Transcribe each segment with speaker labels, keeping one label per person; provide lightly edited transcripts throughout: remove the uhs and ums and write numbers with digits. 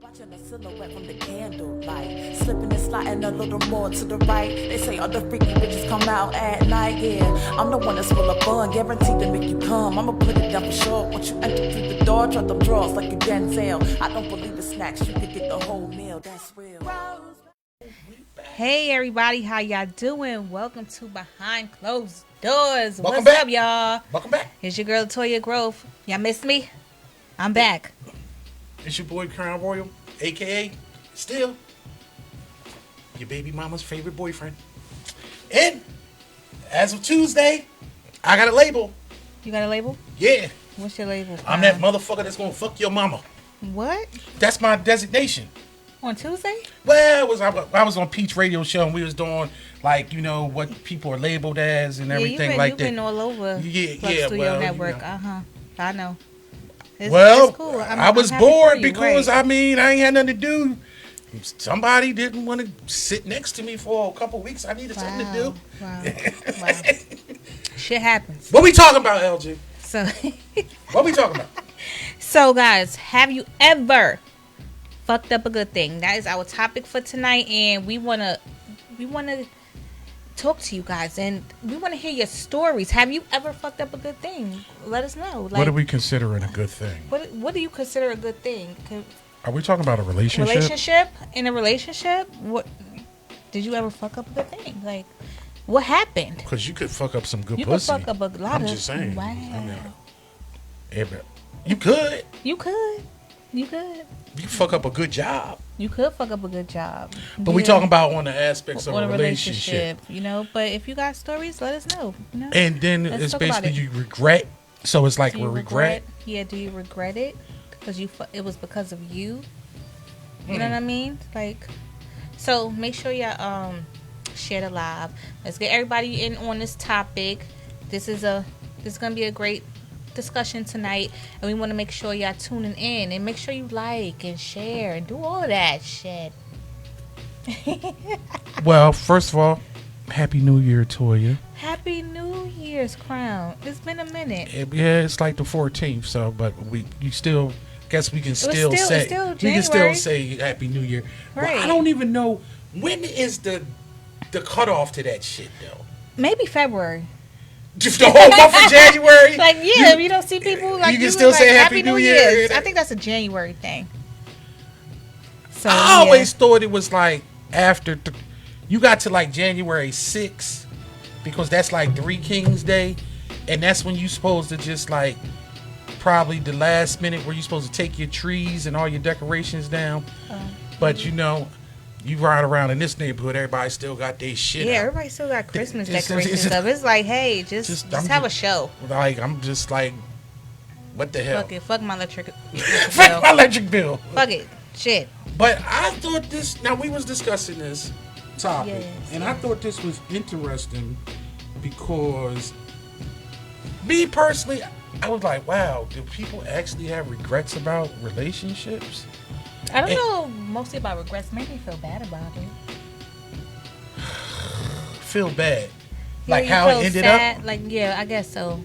Speaker 1: Watching the silhouette from the candlelight, slipping and sliding a little more to the right. They say other freaky bitches come out at night. Yeah, I'm the one that's full of fun, guaranteed to make you come. I'ma put it down for sure. Once you enter through the door, drop them drawers like a Denzel. I don't believe in snacks, you could get the whole meal. That's real.
Speaker 2: Hey everybody, how y'all doing? Welcome to Behind Closed Doors.
Speaker 3: Welcome
Speaker 2: What's
Speaker 3: back.
Speaker 2: up, y'all?
Speaker 3: Welcome back.
Speaker 2: It's your girl Toya Grove. Y'all missed me? I'm back.
Speaker 3: It's your boy Crown Royal, a.k.a. still your baby mama's favorite boyfriend. And as of Tuesday, I got a label.
Speaker 2: You got a label?
Speaker 3: Yeah.
Speaker 2: What's your label?
Speaker 3: I'm that motherfucker that's going to fuck your mama.
Speaker 2: What?
Speaker 3: That's my designation.
Speaker 2: On Tuesday?
Speaker 3: Well, I was on Peach Radio Show and we was doing like, you know, what people are labeled as and everything like that.
Speaker 2: You've been all over Studio Network.
Speaker 3: You know.
Speaker 2: I know. It's cool.
Speaker 3: I was bored because, right. I mean, I ain't had nothing to do. Somebody didn't want to sit next to me for a couple weeks. I needed something to do.
Speaker 2: Wow. Shit happens.
Speaker 3: What we talking about, LG?
Speaker 2: So,
Speaker 3: what we talking about?
Speaker 2: So, guys, have you ever fucked up a good thing? That is our topic for tonight, and we wanna talk to you guys, and we want to hear your stories. Have you ever fucked up a good thing? Let us know.
Speaker 4: Like, what are we considering a good thing?
Speaker 2: What do you consider a good thing?
Speaker 4: Are we talking about a relationship?
Speaker 2: In a relationship, what did you ever fuck up a good thing? Like, what happened?
Speaker 4: Because you could fuck up some good
Speaker 2: you
Speaker 4: pussy.
Speaker 2: You could fuck up a lot
Speaker 4: I'm just saying.
Speaker 2: Wow.
Speaker 4: I mean,
Speaker 3: you could.
Speaker 2: You could.
Speaker 3: You can fuck up a good job.
Speaker 2: You could fuck up a good job.
Speaker 3: But we talking about on the aspects of a relationship.
Speaker 2: You know, but if you got stories, let us know. You know?
Speaker 3: And then it's basically you regret. So it's like regret.
Speaker 2: Yeah, do you regret it? Because it was because of you. You know what I mean? Like, so make sure y'all share the live. Let's get everybody in on this topic. This is gonna be a great discussion tonight, and we want to make sure y'all tuning in, and make sure you like and share and do all that shit.
Speaker 4: Well, first of all, Happy New Year, Toya.
Speaker 2: Happy New Year's, Crown. It's been a minute.
Speaker 4: Yeah, it's like the 14th, so but you still guess we can still say Happy New Year.
Speaker 2: Right.
Speaker 4: Well, I don't even know when is the cutoff to that shit though.
Speaker 2: Maybe February.
Speaker 3: Just the whole month of January?
Speaker 2: Like, yeah, if you don't see people, like,
Speaker 3: you can still say Happy New Year.
Speaker 2: I think that's a January thing. So
Speaker 3: I always thought it was like after you got to like January 6th, because that's like Three Kings Day, and that's when you supposed to just like probably the last minute where you supposed to take your trees and all your decorations down. But you know, you ride around in this neighborhood, everybody still got their shit.
Speaker 2: Yeah,
Speaker 3: out.
Speaker 2: everybody still got Christmas decorations stuff. It's like, hey, just have a show.
Speaker 3: Like, I'm just like, what the hell?
Speaker 2: Fuck it. Fuck my electric bill.
Speaker 3: Fuck my electric bill.
Speaker 2: Fuck it. Shit.
Speaker 3: But I thought this, now we was discussing this topic,
Speaker 2: yes.
Speaker 3: and I thought this was interesting because me personally, I was like, wow, do people actually have regrets about relationships?
Speaker 2: I don't know mostly about regrets. Maybe they feel bad about it.
Speaker 3: Feel bad?
Speaker 2: Yeah,
Speaker 3: like how it ended
Speaker 2: sad.
Speaker 3: up?
Speaker 2: Like, yeah, I guess so.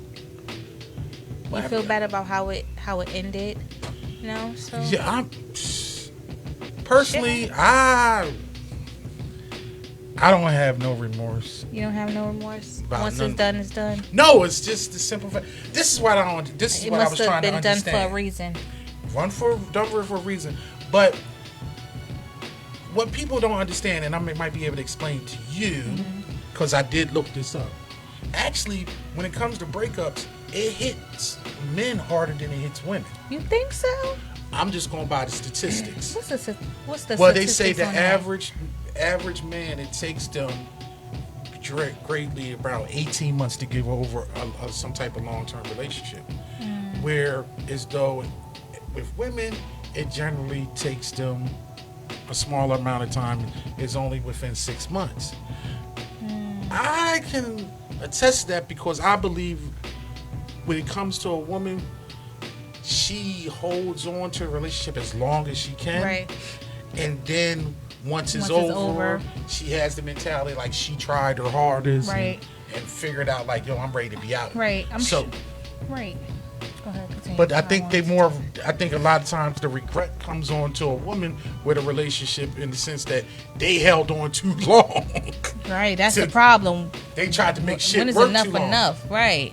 Speaker 3: What
Speaker 2: you feel bad about how it ended, you know? So
Speaker 3: yeah, I'm personally, I don't have no remorse.
Speaker 2: You don't have no remorse? Once
Speaker 3: none.
Speaker 2: it's done, it's done?
Speaker 3: No, it's just the simple fact. This is what I don't. This is what I was trying to understand.
Speaker 2: It must have been done for a reason.
Speaker 3: Done for a reason. But what people don't understand, and I might be able to explain to you, because I did look this up. Actually, when it comes to breakups, it hits men harder than it hits women.
Speaker 2: You think so?
Speaker 3: I'm just going by the statistics.
Speaker 2: What's the
Speaker 3: Well, they say the
Speaker 2: on
Speaker 3: average man, it takes them greatly about 18 months to give over some type of long-term relationship. Where as though with women, it generally takes them a smaller amount of time. It's only within 6 months. I can attest to that because I believe when it comes to a woman, she holds on to a relationship as long as she can.
Speaker 2: Right.
Speaker 3: And then once it's over, she has the mentality like she tried her hardest.
Speaker 2: Right.
Speaker 3: And figured out like, yo, I'm ready to be out.
Speaker 2: Right.
Speaker 3: Right.
Speaker 2: Go ahead, continue.
Speaker 3: But I think I think a lot of times the regret comes on to a woman with a relationship in the sense that they held on too long.
Speaker 2: Right, that's the problem.
Speaker 3: They tried to make shit
Speaker 2: when is
Speaker 3: work
Speaker 2: enough
Speaker 3: too long.
Speaker 2: enough? Right.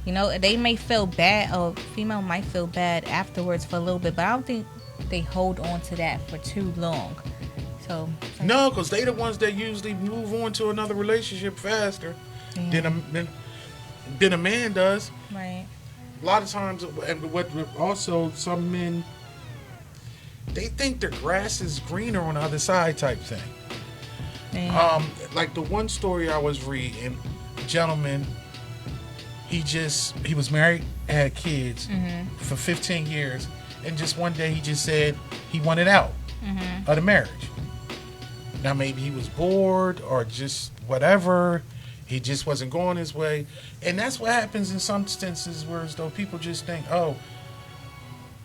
Speaker 2: You know, they may feel bad, or female might feel bad afterwards for a little bit, but I don't think they hold on to that for too long. So
Speaker 3: no, because they the ones that usually move on to another relationship faster than a man does.
Speaker 2: Right.
Speaker 3: A lot of times, and what also some men, they think the grass is greener on the other side type thing.
Speaker 2: Yeah.
Speaker 3: Like the one story I was reading, gentleman, he was married, had kids for 15 years, and just one day he just said he wanted out of the marriage. Now maybe he was bored or just whatever. He just wasn't going his way. And that's what happens in some instances where as though people just think, oh,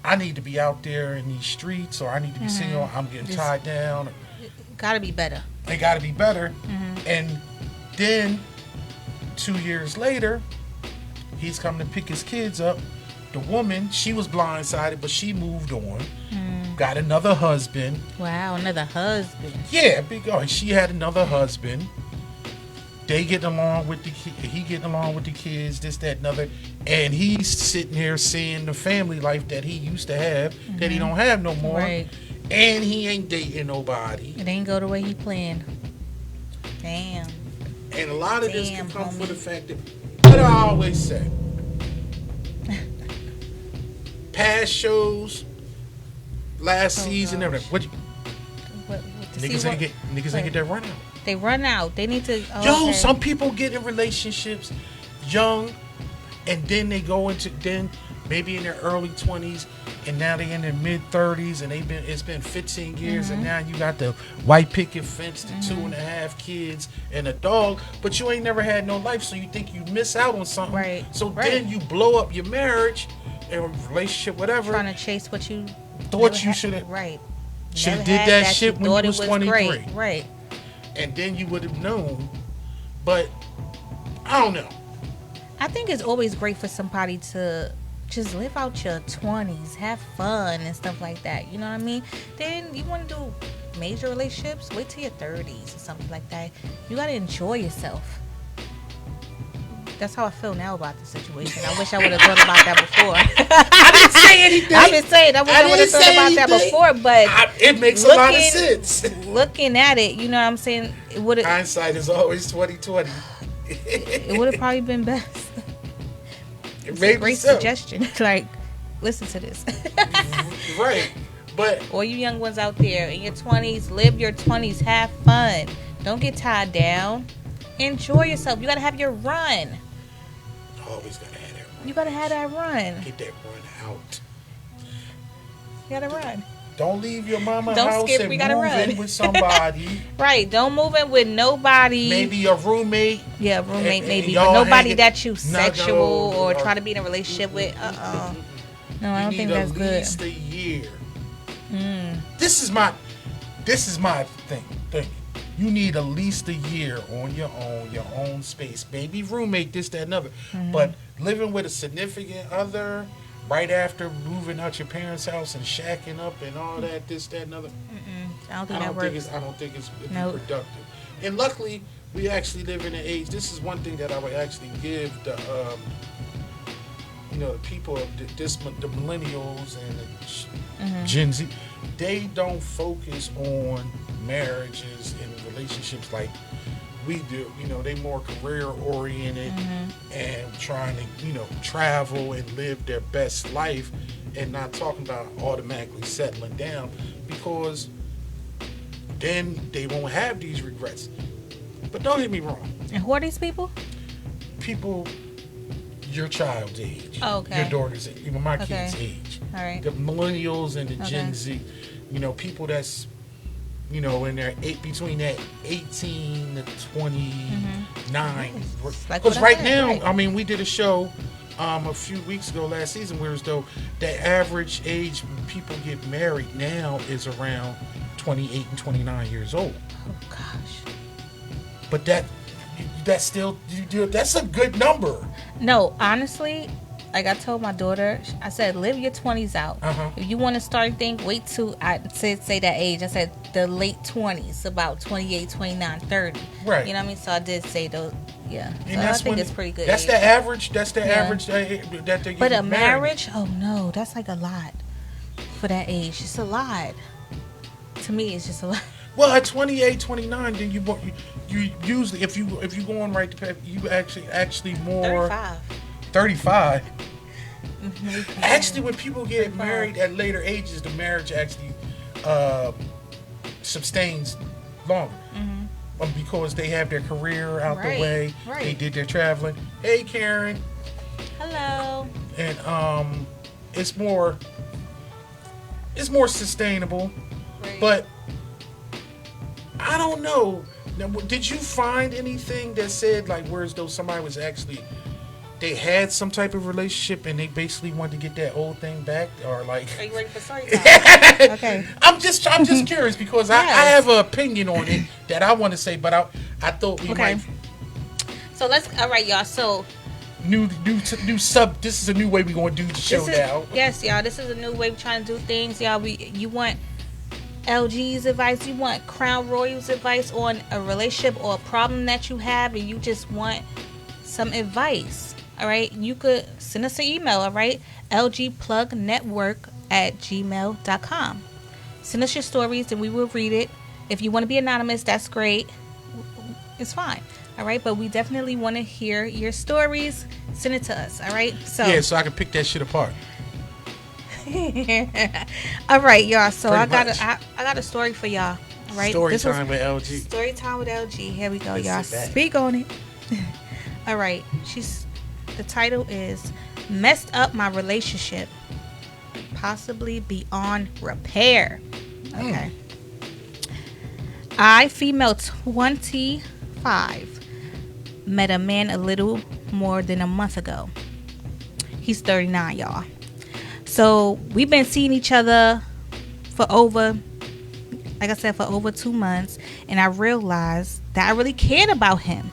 Speaker 3: I need to be out there in these streets, or I need to be single, I'm getting tied down.
Speaker 2: Gotta be better.
Speaker 3: It gotta be better. And then 2 years later, he's coming to pick his kids up. The woman, she was blindsided, but she moved on. Got another husband.
Speaker 2: Wow, another husband.
Speaker 3: Yeah, because she had another husband. They getting along with he getting along with the kids, this, that, and other, and he's sitting here seeing the family life that he used to have that he don't have no more,
Speaker 2: Right.
Speaker 3: and he ain't dating nobody.
Speaker 2: It ain't go the way he planned. Damn.
Speaker 3: And a lot of this can come
Speaker 2: homie.
Speaker 3: from the fact that what I always say, past shows, last season, everything.
Speaker 2: What,
Speaker 3: Niggas ain't get that run out.
Speaker 2: They run out. They need to.
Speaker 3: Some people get in relationships young, and then they go into maybe in their early 20s, and now they in their mid 30s, and it's been 15 years, and now you got the white picket fence, the 2.5 kids, and a dog, but you ain't never had no life, so you think you miss out on something.
Speaker 2: Right.
Speaker 3: So then you blow up your marriage and relationship, whatever.
Speaker 2: Trying to chase what you
Speaker 3: thought you should have.
Speaker 2: Right.
Speaker 3: Should have
Speaker 2: Never
Speaker 3: did
Speaker 2: had
Speaker 3: that shit when you
Speaker 2: thought it
Speaker 3: was 23.
Speaker 2: Great. Right.
Speaker 3: And then you would have known. But I don't know.
Speaker 2: I think it's always great for somebody to just live out your 20s, have fun and stuff like that. You know what I mean? Then you want to do major relationships, wait till your 30s or something like that. You got to enjoy yourself. That's how I feel now about the situation. I wish I would have thought about that before.
Speaker 3: I didn't say anything.
Speaker 2: I'm just saying, I wish I would have thought about that before, but
Speaker 3: it makes a lot of sense.
Speaker 2: Looking at it, you know what I'm saying? It would have.
Speaker 3: Hindsight is always 20/20.
Speaker 2: It would have probably been best.
Speaker 3: It's
Speaker 2: a great suggestion. Like, listen to this.
Speaker 3: Right. But
Speaker 2: all you young ones out there in your 20s, live your 20s, have fun. Don't get tied down. Enjoy yourself. You got to have your run.
Speaker 3: Always got to have that run.
Speaker 2: You got to have that run.
Speaker 3: Get that run out.
Speaker 2: You got to run.
Speaker 3: Don't leave your mama
Speaker 2: Don't
Speaker 3: house
Speaker 2: skip,
Speaker 3: and
Speaker 2: we gotta
Speaker 3: move
Speaker 2: run.
Speaker 3: in with somebody.
Speaker 2: Right. Don't move in with nobody.
Speaker 3: Maybe a roommate.
Speaker 2: Yeah, roommate
Speaker 3: and
Speaker 2: maybe.
Speaker 3: y'all
Speaker 2: But nobody
Speaker 3: hanging-
Speaker 2: that you
Speaker 3: No,
Speaker 2: sexual
Speaker 3: no,
Speaker 2: or
Speaker 3: no.
Speaker 2: try to be in a relationship with. No, I don't think that's
Speaker 3: at
Speaker 2: good.
Speaker 3: least a year. This is my thing. You need at least a year on your own space. Maybe roommate, this, that, and other. But living with a significant other right after moving out your parents' house and shacking up and all that, this, that, and other.
Speaker 2: I don't think that works.
Speaker 3: I don't think it's
Speaker 2: Nope.
Speaker 3: productive. And luckily, we actually live in an age. This is one thing that I would actually give the people, the millennials and the Gen Z. They don't focus on marriages and relationships like we do. They more career oriented and trying to travel and live their best life, and not talking about automatically settling down, because then they won't have these regrets. But don't get me wrong.
Speaker 2: And who are these people?
Speaker 3: People your child's age.
Speaker 2: Oh, okay.
Speaker 3: Your daughter's age. Even my
Speaker 2: Okay.
Speaker 3: kid's age.
Speaker 2: All right.
Speaker 3: The millennials and the Gen
Speaker 2: Okay.
Speaker 3: Z. People that's in their between that 18 to 29.
Speaker 2: Like
Speaker 3: Because
Speaker 2: what I
Speaker 3: right
Speaker 2: said,
Speaker 3: now,
Speaker 2: right.
Speaker 3: I mean, we did a show a few weeks ago last season where as though the average age when people get married now is around 28 and 29 years old.
Speaker 2: Oh gosh.
Speaker 3: But that's still that's a good number.
Speaker 2: No, honestly, like I told my daughter, I said, live your 20s out. If you want to start think, wait till I say that age. I said the late 20s, about 28, 29, 30.
Speaker 3: Right.
Speaker 2: You know what I mean? So I did say those. Yeah.
Speaker 3: And
Speaker 2: so
Speaker 3: that's
Speaker 2: I think
Speaker 3: when,
Speaker 2: it's pretty good.
Speaker 3: That's
Speaker 2: age.
Speaker 3: the average. That's the average that they get
Speaker 2: But a
Speaker 3: married.
Speaker 2: marriage? Oh no, that's like a lot for that age. It's a lot. To me, it's just a lot.
Speaker 3: Well, at 28, 29, then you usually if you go on right to path, you actually more 35. Actually, when people get
Speaker 2: 35.
Speaker 3: married at later ages, the marriage actually sustains longer. Because they have their career out the way.
Speaker 2: Right.
Speaker 3: They did their traveling. Hey, Karen.
Speaker 2: Hello.
Speaker 3: And it's more sustainable.
Speaker 2: Right.
Speaker 3: But I don't know. Now, did you find anything that said like whereas though somebody was actually they had some type of relationship and they basically wanted to get that old thing back, or like?
Speaker 2: Are you ready for story time? Okay.
Speaker 3: I'm just curious because I have an opinion on it that I want to say, but I thought we might.
Speaker 2: So all right, y'all. So
Speaker 3: new sub. This is a new way we're gonna do the show now.
Speaker 2: Yes, y'all. This is a new way we're trying to do things, y'all. You want LG's advice? You want Crown Royal's advice on a relationship or a problem that you have, and you just want some advice? All right, you could send us an email. All right, lgplugnetwork@gmail.com. Send us your stories and we will read it. If you want to be anonymous, that's great. It's fine. All right, but we definitely want to hear your stories. Send it to us. All right. So
Speaker 3: yeah, so I can pick that shit apart.
Speaker 2: All right, y'all. So
Speaker 3: Pretty
Speaker 2: I got a story for y'all. All right.
Speaker 3: Story time with LG.
Speaker 2: Story time with LG. Here we go,
Speaker 3: Let's
Speaker 2: y'all.
Speaker 3: sit back.
Speaker 2: Speak on it. All right. The title is "Messed Up My Relationship, Possibly Beyond Repair." Okay. I, female 25, met a man a little more than a month ago. He's 39, y'all. So we've been seeing each other for over 2 months, and I realized that I really cared about him.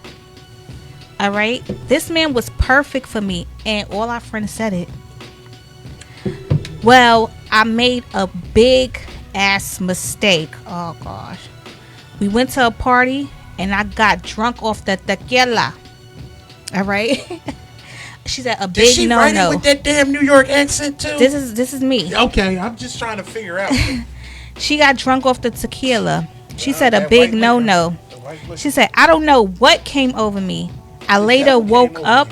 Speaker 2: All right, this man was perfect for me, and all our friends said it. Well, I made a big ass mistake. Oh gosh, we went to a party and I got drunk off the tequila. All right. She said a big no-no. Did she write it
Speaker 3: with that damn New York accent too?
Speaker 2: This is me.
Speaker 3: Okay, I'm just trying to figure out.
Speaker 2: She got drunk off the tequila. She said a big no-no. She said, I don't know what came over me. I later woke up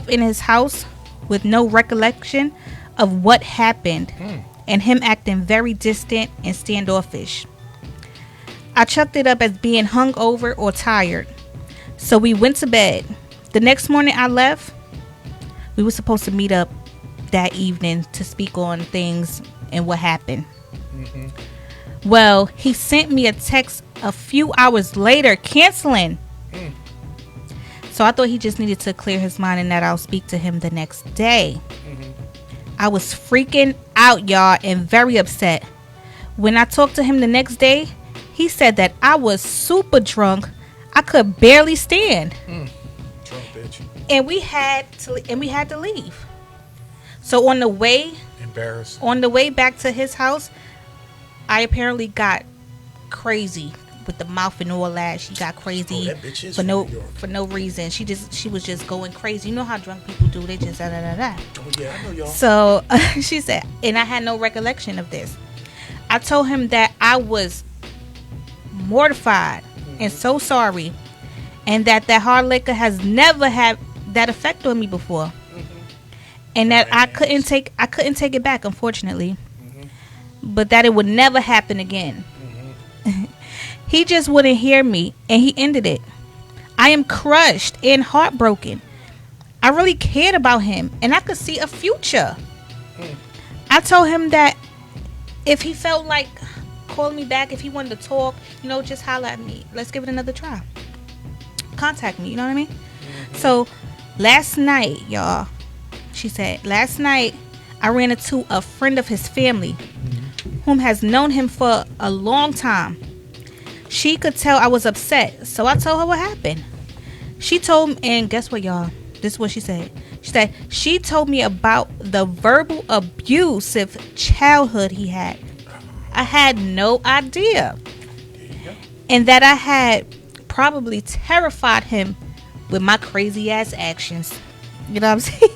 Speaker 2: in his house with no recollection of what happened and him acting very distant and standoffish. I chucked it up as being hungover or tired. So we went to bed. The next morning I left. We were supposed to meet up that evening to speak on things and what happened. Well, he sent me a text a few hours later canceling. So I thought he just needed to clear his mind and that I'll speak to him the next day. I was freaking out, y'all, and very upset. When I talked to him the next day, he said that I was super drunk. I could barely stand.
Speaker 3: Drunk bitch.
Speaker 2: And we had to leave. So on the way back to his house, I apparently got crazy with the mouth and all that. She got crazy for no reason. She was just going crazy. You know how drunk people do? They just da da da da.
Speaker 3: Oh yeah, I know y'all.
Speaker 2: So she said, and I had no recollection of this. I told him that I was mortified and so sorry, and that hard liquor has never had that effect on me before, and that I couldn't take it back, unfortunately, but that it would never happen again. He just wouldn't hear me, and he ended it. I am crushed and heartbroken. I really cared about him, and I could see a future. I told him that if he felt like calling me back, if he wanted to talk, just holler at me. Let's give it another try. Contact me, you know what I mean? So last night, y'all, she said, last night I ran into a friend of his family whom has known him for a long time. She could tell I was upset, so I told her what happened. She told me, and guess what, y'all? This is what she said. She said she told me about the verbal abusive childhood he had. I had no idea. And that I had probably terrified him with my crazy ass actions. You know what I'm saying?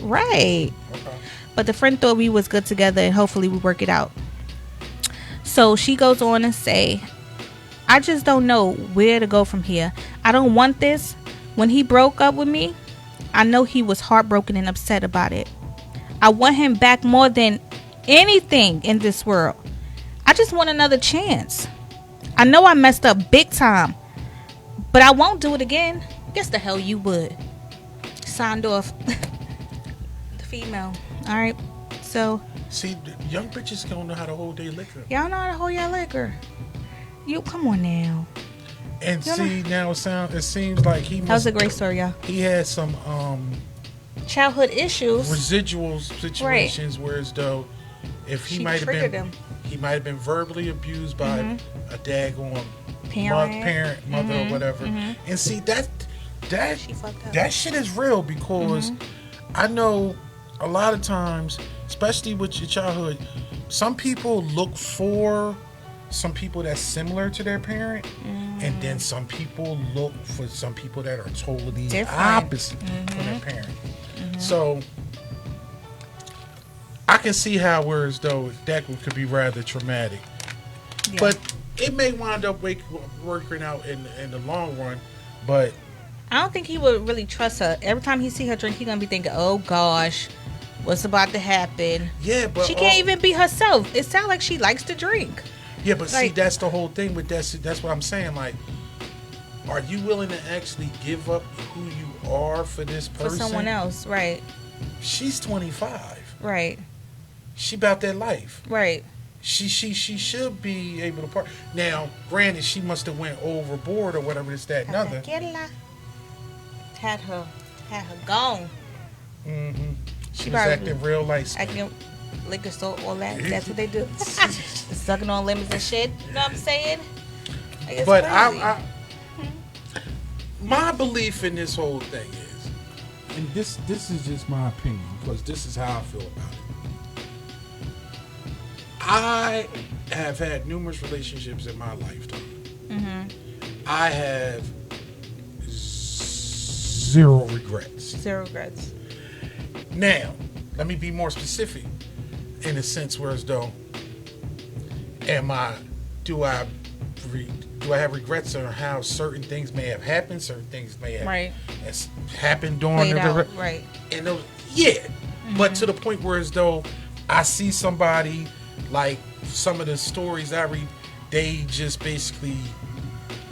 Speaker 2: Right.
Speaker 3: Okay.
Speaker 2: But the friend thought we was good together and hopefully we work it out. So she goes on and say, I just don't know where to go from here. I don't want this. When he broke up with me, I know he was heartbroken and upset about it. I want him back more than anything in this world. I just want another chance. I know I messed up big time, but I won't do it again. Guess the hell you would. Signed off. The female. All right. So.
Speaker 3: See, young bitches don't know how to hold their liquor.
Speaker 2: Y'all know how to hold your liquor. You come on now.
Speaker 3: And see, now it seems like he.
Speaker 2: That was a great story, y'all.
Speaker 3: He had some
Speaker 2: childhood issues,
Speaker 3: residual situations, right. Whereas though, if he might have been, he might have been verbally abused by a daggone parent, mother, or whatever. And see that shit is real because I know a lot of times, especially with your childhood, some people look for some people that's similar to their parent, and then some people look for some people that are totally opposite from their parent. So I can see how, whereas though that could be rather traumatic, but it may wind up working out in the long run. But
Speaker 2: I don't think he would really trust her. Every time he see her drink, he gonna be thinking, "Oh gosh, what's about to happen?"
Speaker 3: Yeah, but
Speaker 2: she can't even be herself. It sounds like she likes to drink.
Speaker 3: Yeah, but see, that's the whole thing with that. That's what I'm saying. Like, are you willing to actually give up who you are for this person?
Speaker 2: For someone else, right?
Speaker 3: She's 25.
Speaker 2: Right.
Speaker 3: She about that life.
Speaker 2: Right.
Speaker 3: She should be able to part. Now, granted, she must have went overboard or whatever. This, that, and other.
Speaker 2: Had her gone.
Speaker 3: She was acting real light.
Speaker 2: Acting liquor store, all that. That's what they do. Sucking on lemons and shit. You know what I'm saying? Like,
Speaker 3: but my belief in this whole thing is, and this is just my opinion because this is how I feel about it. I have had numerous relationships in my lifetime. I have zero regrets.
Speaker 2: Zero regrets.
Speaker 3: Now, let me be more specific in a sense, whereas though, do I have regrets on how certain things may have happened, certain things may have happened during the
Speaker 2: right.
Speaker 3: And those, but to the point where as though I see somebody like some of the stories I read, they just basically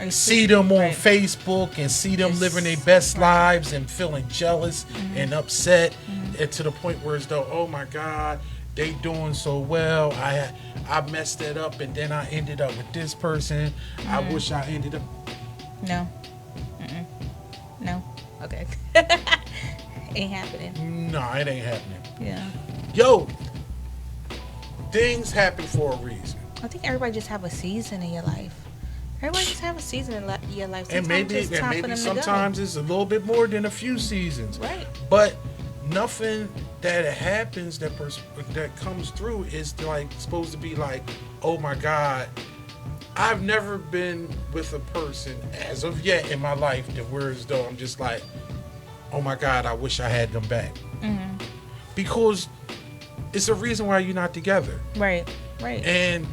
Speaker 3: see them on Facebook and see them living their best lives and feeling jealous and upset, and to the point where as though, oh my God, they doing so well. I messed that up, and then I ended up with this person. I wish I ended up.
Speaker 2: No. No. Okay. Ain't happening.
Speaker 3: No, it ain't happening.
Speaker 2: Yeah.
Speaker 3: Yo, things happen for a reason.
Speaker 2: I think everybody just have a season in your life. Everybody just have a season in your life. Sometimes
Speaker 3: and maybe sometimes it's a little bit more than a few seasons.
Speaker 2: Right.
Speaker 3: But nothing that happens that comes through is like supposed to be like, oh my God, I've never been with a person as of yet in my life that whereas though I'm just like, oh my God, I wish I had them back. Because it's a reason why you're not together.
Speaker 2: Right.
Speaker 3: And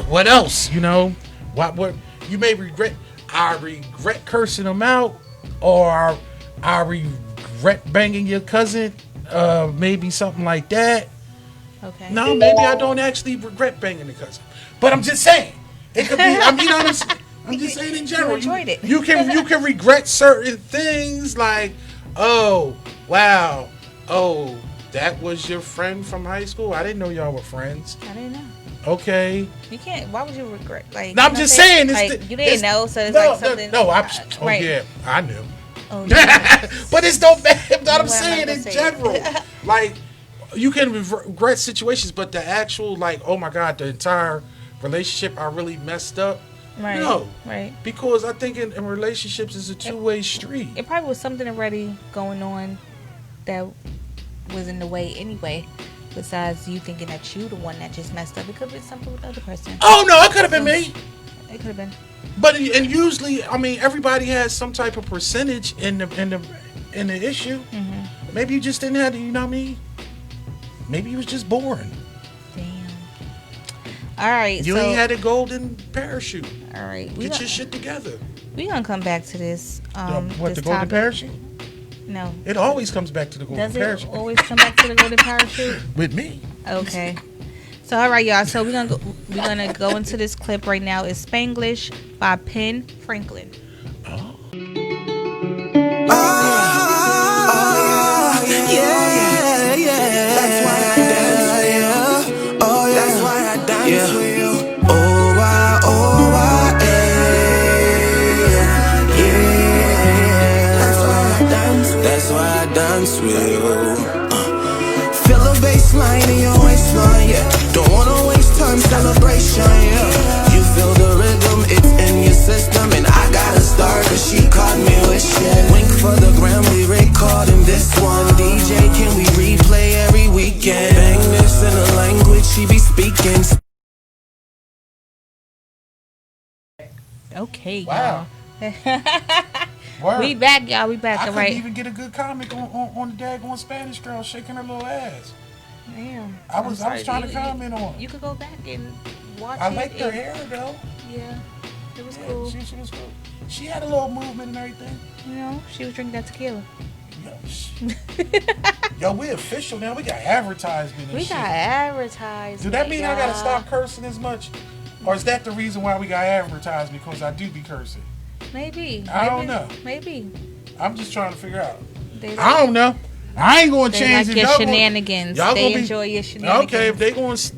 Speaker 3: what else? You know, what you may regret. I regret cursing them out, or I regret banging your cousin. Maybe something like that.
Speaker 2: Okay.
Speaker 3: No, maybe I don't actually regret banging the cousin, but I'm just saying it could be. I mean, I'm just saying in general.
Speaker 2: You enjoyed it.
Speaker 3: You can regret certain things like, oh wow, oh that was your friend from high school. I didn't know y'all were friends.
Speaker 2: I didn't know.
Speaker 3: Okay.
Speaker 2: You can't. Why would you regret? Like,
Speaker 3: no, I'm just saying.
Speaker 2: You didn't know, so it's like something.
Speaker 3: No, right. Yeah, I knew.
Speaker 2: Oh, yeah.
Speaker 3: But it's no bad. What I'm saying in general, like you can regret situations, but the actual like, oh my God, the entire relationship I really messed up.
Speaker 2: Right.
Speaker 3: No.
Speaker 2: Right.
Speaker 3: Because I think in relationships it's a two-way street.
Speaker 2: It probably was something already going on that was in the way anyway. Besides you thinking that you the one that just messed up, it could have been something with the other person.
Speaker 3: Oh no, it could have been me.
Speaker 2: It could have been.
Speaker 3: But and usually, I mean, everybody has some type of percentage in the issue.
Speaker 2: Mm-hmm.
Speaker 3: Maybe you just didn't have to, you know what I mean? Maybe you was just born.
Speaker 2: Damn. All right.
Speaker 3: You ain't had a golden parachute.
Speaker 2: All right.
Speaker 3: Get your shit together.
Speaker 2: We gonna come back to this.
Speaker 3: What,
Speaker 2: this
Speaker 3: the golden parachute?
Speaker 2: No.
Speaker 3: It always comes back to the golden parachute.
Speaker 2: Does it always come back to the golden parachute?
Speaker 3: With me.
Speaker 2: Okay. So all right, y'all. So we're gonna go into this clip right now. It's Spanglish by Penn Franklin.
Speaker 3: Oh.
Speaker 5: Yeah. That's why I dance for you. Oh, yeah. That's why I dance for you. Oh, yeah. That's why I dance with you. Feel a baseline in your waistline, yeah. Don't wanna waste time, celebration, yeah. You feel the rhythm, it's in your system, and I gotta start, cause she caught me with shit. Wink for the gram, we recording this one. DJ, can we replay every weekend? Bang this in a language she be speaking.
Speaker 2: Okay,
Speaker 3: Wow.
Speaker 2: y'all. We back, y'all. We back.
Speaker 3: I
Speaker 2: All
Speaker 3: couldn't
Speaker 2: right.
Speaker 3: even get a good comment on the daggone Spanish girl shaking her little ass.
Speaker 2: Damn.
Speaker 3: I was trying to comment on it.
Speaker 2: You could go back and watch
Speaker 3: I
Speaker 2: it.
Speaker 3: liked her hair though.
Speaker 2: Yeah. It was
Speaker 3: Yeah,
Speaker 2: cool.
Speaker 3: she was cool. She had a little movement and everything.
Speaker 2: You know, she was drinking that tequila.
Speaker 3: Yo, we official now. We got advertisement and
Speaker 2: We
Speaker 3: shit.
Speaker 2: got advertised.
Speaker 3: Do that mean I gotta stop cursing as much? Or is that the reason why we got advertised? Because I do be cursing.
Speaker 2: Maybe.
Speaker 3: I don't know.
Speaker 2: Maybe.
Speaker 3: I'm just trying to figure out.
Speaker 2: They like,
Speaker 3: I don't know. I ain't gonna
Speaker 2: they
Speaker 3: change
Speaker 2: like
Speaker 3: it.
Speaker 2: your
Speaker 3: Y'all
Speaker 2: shenanigans.
Speaker 3: y'all
Speaker 2: They
Speaker 3: gonna be-
Speaker 2: enjoy your shenanigans.
Speaker 3: Okay, if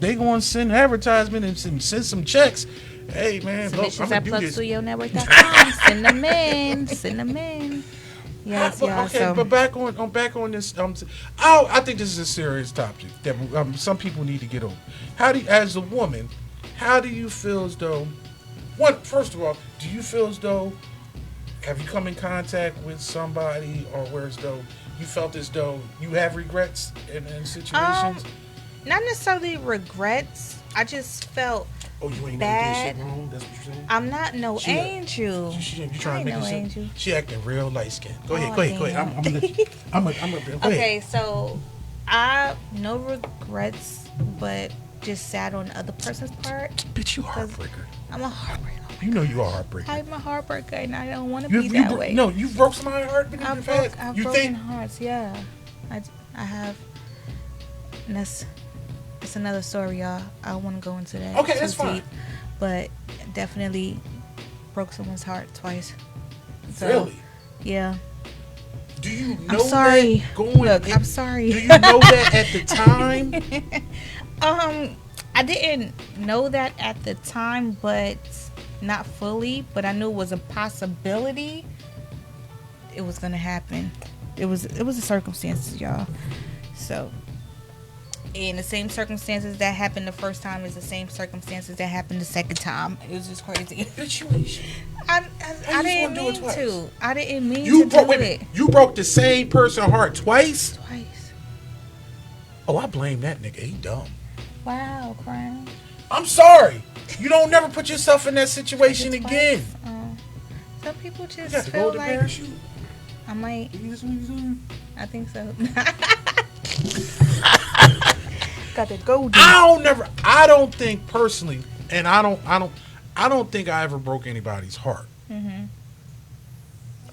Speaker 3: they gonna send advertisement and send some checks, hey man, look, I'm
Speaker 2: Submissions
Speaker 3: gonna
Speaker 2: at
Speaker 3: do this.
Speaker 2: PlugStudiosNetwork.com. Send them in. Send them in. Yes, y'all.
Speaker 3: Okay,
Speaker 2: So,
Speaker 3: but back on this. I think this is a serious topic that some people need to get on. As a woman, how do you feel as though? First of all, do you feel as though? Have you come in contact with somebody, or where as though you felt as though you have regrets in situations?
Speaker 2: not necessarily regrets. I just felt
Speaker 3: Oh, you ain't
Speaker 2: bad.
Speaker 3: never did shit wrong? That's what you're saying?
Speaker 2: I'm not no
Speaker 3: She-
Speaker 2: angel.
Speaker 3: You trying to
Speaker 2: I
Speaker 3: make
Speaker 2: ain't no
Speaker 3: yourself?
Speaker 2: angel.
Speaker 3: She acting real light skinned. Go ahead,
Speaker 2: Oh,
Speaker 3: go ahead. I'm gonna let you. I'm gonna go ahead.
Speaker 2: Okay, so I no regrets, but just sad on the other person's part.
Speaker 3: Bitch, you heartbreaker.
Speaker 2: I'm a heartbreaker.
Speaker 3: You know you are a heartbreaker.
Speaker 2: I'm a heartbreaker, and I don't want to be that way.
Speaker 3: No, you broke somebody's heart.
Speaker 2: I've
Speaker 3: You
Speaker 2: broken
Speaker 3: think?
Speaker 2: hearts. Yeah, I have. And it's another story, y'all. I don't want to go into that.
Speaker 3: Okay,
Speaker 2: too
Speaker 3: that's fine.
Speaker 2: deep, but definitely broke someone's heart twice. So,
Speaker 3: Really?
Speaker 2: Yeah.
Speaker 3: Do you know
Speaker 2: I'm sorry.
Speaker 3: that going?
Speaker 2: Look, I'm sorry.
Speaker 3: Do you know that at the time?
Speaker 2: I didn't know that at the time, but not fully. But I knew it was a possibility. It was gonna happen. It was the circumstances, y'all. So, in the same circumstances that happened the first time is the same circumstances that happened the second time. It was just crazy.
Speaker 3: Bitch, you ain't shit.
Speaker 2: I
Speaker 3: How you
Speaker 2: didn't
Speaker 3: just wanna do
Speaker 2: mean
Speaker 3: it twice?
Speaker 2: to. I didn't mean
Speaker 3: You
Speaker 2: to
Speaker 3: broke.
Speaker 2: do
Speaker 3: Wait a
Speaker 2: it
Speaker 3: minute. You broke the same person's heart twice.
Speaker 2: twice.
Speaker 3: Oh, I blame that nigga. He dumb.
Speaker 2: Wow, Crown.
Speaker 3: I'm sorry. You don't never put yourself in that situation
Speaker 2: Twice.
Speaker 3: again.
Speaker 2: Some people
Speaker 3: You
Speaker 2: just
Speaker 3: got to
Speaker 2: feel
Speaker 3: go to
Speaker 2: like
Speaker 3: parachute.
Speaker 2: I might.
Speaker 3: This one you doing?
Speaker 2: I think so. Got the golden.
Speaker 3: I don't think personally, and I don't think I ever broke anybody's heart.
Speaker 2: Mm-hmm.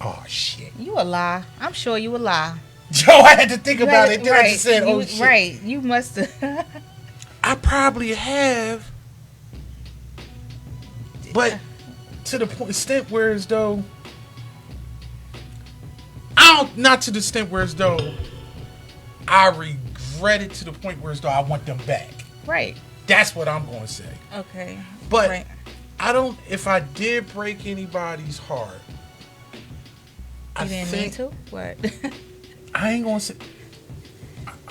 Speaker 3: Oh shit.
Speaker 2: You a lie. I'm sure you a lie.
Speaker 3: Joe, I had to think about it. Then I just said, "Oh shit."
Speaker 2: Right. You must have.
Speaker 3: I probably have, but to the extent where as though not to the extent where as though I regret it to the point where as though I want them back.
Speaker 2: Right.
Speaker 3: That's what I'm going to say.
Speaker 2: Okay.
Speaker 3: But
Speaker 2: right.
Speaker 3: I don't. If I did break anybody's heart,
Speaker 2: You didn't mean to? What?
Speaker 3: I ain't gonna say.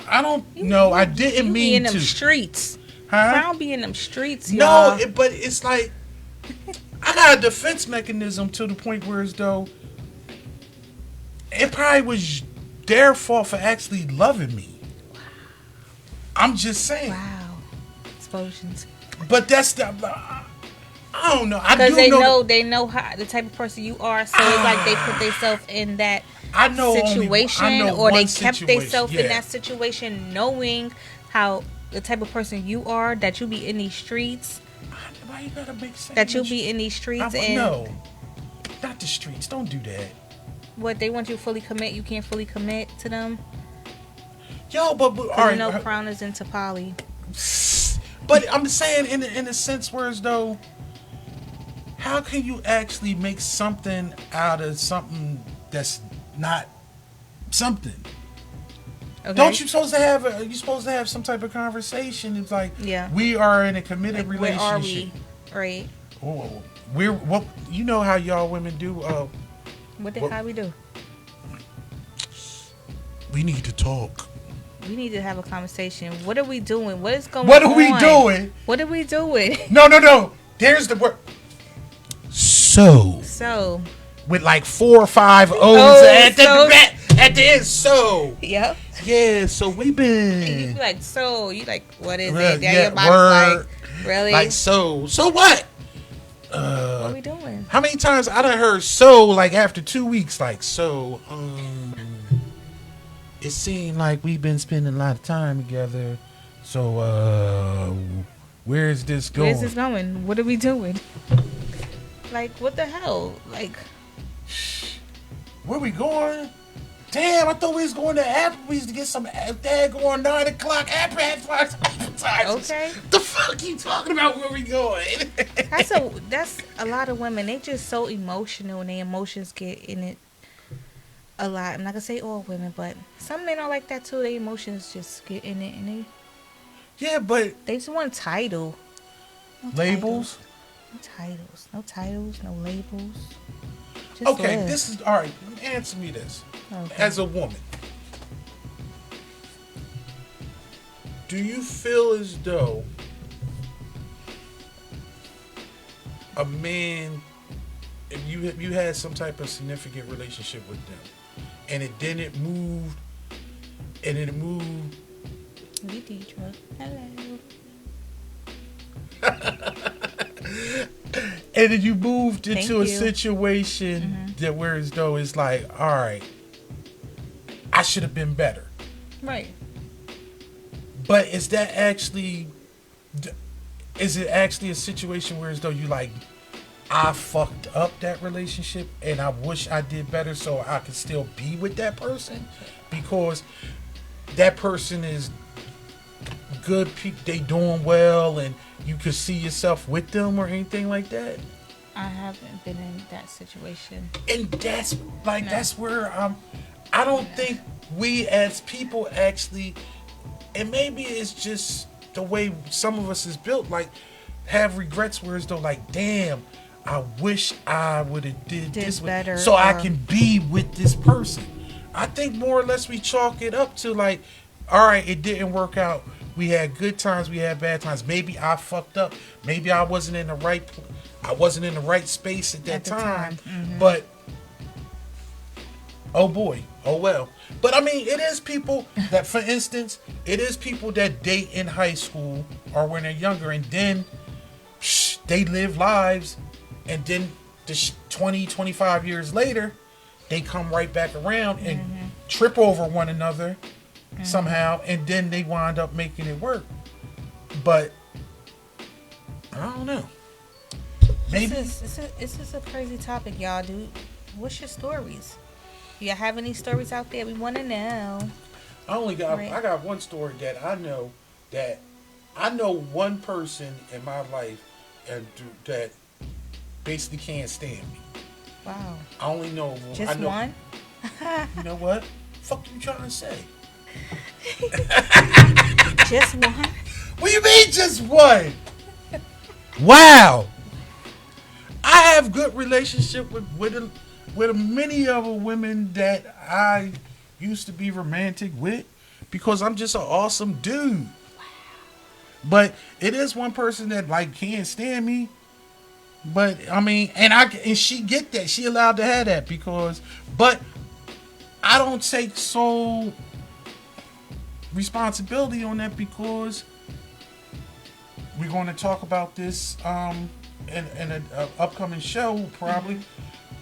Speaker 3: I don't know. I didn't
Speaker 2: you
Speaker 3: mean
Speaker 2: be in
Speaker 3: to.
Speaker 2: them streets.
Speaker 3: Huh?
Speaker 2: Crown be in them streets, y'all.
Speaker 3: No, but it's like I got a defense mechanism to the point where as though it probably was their fault for actually loving me. I'm just saying.
Speaker 2: Wow. Explosions.
Speaker 3: But that's the. I don't know. I do
Speaker 2: Because they know how the type of person you are, so it's like they put themselves in that situation, or they kept themselves in that situation, knowing how the type of person you are, that you be in these streets.
Speaker 3: Why you gotta make sense?
Speaker 2: That you be in these streets
Speaker 3: no, not the streets. Don't do that.
Speaker 2: What they want you to fully commit, you can't fully commit to them.
Speaker 3: Yo, but all right.
Speaker 2: You know, Crown is into poly.
Speaker 3: But I'm saying in a sense where as though, how can you actually make something out of something that's not something? Okay. Don't you supposed to have some type of conversation? It's like, we are in a committed relationship. Where are we?
Speaker 2: Right.
Speaker 3: Oh, you know how y'all women do.
Speaker 2: How we do?
Speaker 3: We need to talk.
Speaker 2: We need to have a conversation. What are we doing? What is going on?
Speaker 3: What are we doing?
Speaker 2: What are we doing?
Speaker 3: No. There's the word. So. With like 4 or 5 O's at the end. So.
Speaker 2: Yep.
Speaker 3: Yeah, so we been.
Speaker 2: And you be like, so. You like, what is it? Your body's like, really?
Speaker 3: Like, so. So what?
Speaker 2: What are we doing?
Speaker 3: How many times I done heard so, like, after 2 weeks, like, so, it seemed like we've been spending a lot of time together. So, where's this going?
Speaker 2: Where's this going? What are we doing? Like, what the hell? Like,
Speaker 3: where we going? Damn, I thought we was going to Applebee's to get some daggone 9 o'clock appetizers.
Speaker 2: Okay.
Speaker 3: The fuck you talking about? Where we going?
Speaker 2: That's a lot of women. They just so emotional, and their emotions get in it a lot. I'm not gonna say all women, but some men are like that too. Their emotions just get in it, and they just want a title.
Speaker 3: Labels?
Speaker 2: No titles, no labels. Just
Speaker 3: okay,
Speaker 2: live.
Speaker 3: this is all right. Answer me this. Okay. As a woman, do you feel as though a man, if you had some type of significant relationship with them, and it moved,
Speaker 2: Hey, Deidre. Hello.
Speaker 3: and then you moved into a situation that where as though it's like, all right, I should have been better.
Speaker 2: Right.
Speaker 3: But is it actually a situation where as though you like, I fucked up that relationship and I wish I did better so I could still be with that person? Because that person is good, they doing well and you could see yourself with them or anything like that?
Speaker 2: I haven't been in that situation.
Speaker 3: And that's where I don't think we as people actually, and maybe it's just the way some of us is built, like have regrets where it's though like, damn, I wish I would have did this better so I can be with this person. I think more or less we chalk it up to like, all right, it didn't work out. We had good times, we had bad times. Maybe I fucked up. Maybe I wasn't in the right space at that time. Mm-hmm. But oh boy, oh well. But I mean, it is people that, for instance, it is people that date in high school or when they're younger, and then they live lives, and then 20, 25 years later, they come right back around and trip over one another somehow, and then they wind up making it work. But I don't know. Maybe
Speaker 2: this is a crazy topic, y'all. Dude, what's your stories? Y'all have any stories out there? We want to know.
Speaker 3: I got one story that I know one person in my life and that basically can't stand me.
Speaker 2: Wow.
Speaker 3: I only know
Speaker 2: just one.
Speaker 3: You know what? Fuck you trying to say?
Speaker 2: Just one?
Speaker 3: What do you mean just one? Wow. I have good relationship with many of the women that I used to be romantic with because I'm just an awesome dude. Wow. But it is one person that like can't stand me. But I mean, and she get that. She allowed to have that but I don't take sole responsibility on that because we're going to talk about this in an upcoming show probably.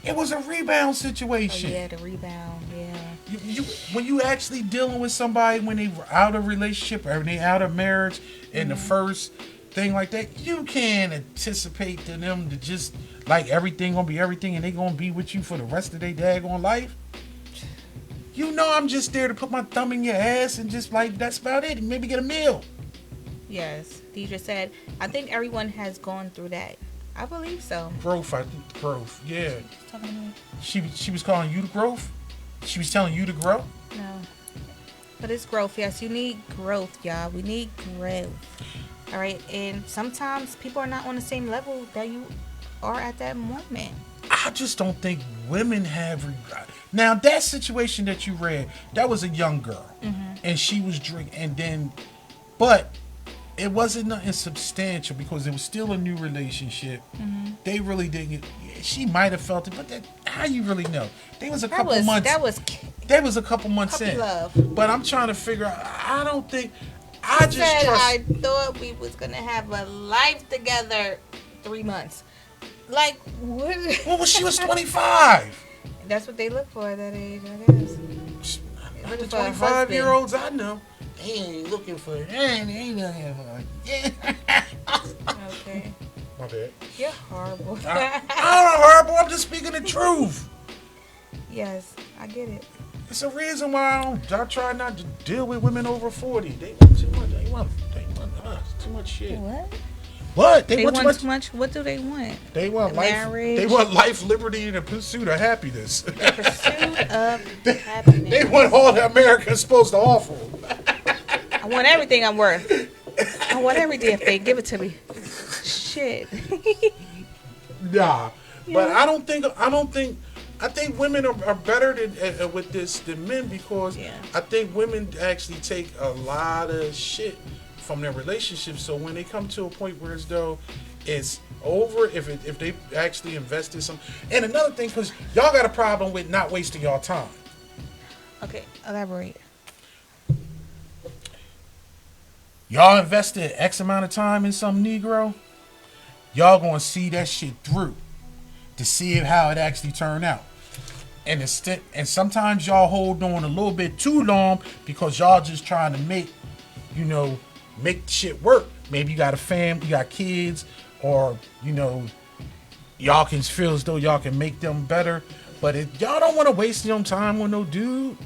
Speaker 3: It was a rebound situation.
Speaker 2: Oh, yeah, the rebound, yeah.
Speaker 3: When you actually dealing with somebody when they out of relationship or they out of marriage and the first thing like that, you can't anticipate to them to just like everything gonna be everything and they gonna be with you for the rest of their daggone life. You know I'm just there to put my thumb in your ass and just like that's about it and maybe get a meal.
Speaker 2: Yes, Deidre said, I think everyone has gone through that. I believe so.
Speaker 3: Growth, I think growth, yeah. She was calling you the growth? She was telling you to grow?
Speaker 2: No. But it's growth, yes. You need growth, y'all. We need growth. All right, and sometimes people are not on the same level that you are at that moment.
Speaker 3: I just don't think women have regret. Now, that situation that you read, that was a young girl. And she was drinking. But it wasn't nothing substantial because it was still a new relationship. They really didn't. She might have felt it, but how you really know? There was a couple months. That was a couple months in.
Speaker 2: Love.
Speaker 3: But I'm trying to figure out. I don't think. I just
Speaker 2: said
Speaker 3: trust.
Speaker 2: I thought we was gonna have a life together 3 months. Like what?
Speaker 3: Well, she was 25.
Speaker 2: That's what they look for at that age, I guess.
Speaker 3: Not the 25-year-olds I know. They ain't looking for it. They ain't looking for it.
Speaker 2: Okay.
Speaker 3: My bad.
Speaker 2: You're horrible.
Speaker 3: I'm not horrible. I'm just speaking the truth.
Speaker 2: Yes, I get it.
Speaker 3: It's a reason why I try not to deal with women over 40. They want too much. They want too much shit.
Speaker 2: What?
Speaker 3: They want too much.
Speaker 2: What do they want?
Speaker 3: They want life.
Speaker 2: Marriage.
Speaker 3: They want life, liberty, and the pursuit of happiness.
Speaker 2: The pursuit of happiness.
Speaker 3: They want all that America's supposed to offer.
Speaker 2: I want everything I'm worth. I want every damn thing. Give it to me. Shit.
Speaker 3: Nah, but I think women are better with this than men because I think women actually take a lot of shit from their relationships. So when they come to a point where as though it's over, if they actually invested some, and another thing, because y'all got a problem with not wasting y'all time.
Speaker 2: Okay, elaborate.
Speaker 3: Y'all invested X amount of time in some Negro, y'all gonna see that shit through to see how it actually turned out. And sometimes y'all hold on a little bit too long because y'all just trying to make shit work. Maybe you got a family, you got kids, or y'all can feel as though y'all can make them better. But if y'all don't want to waste your time with no dude,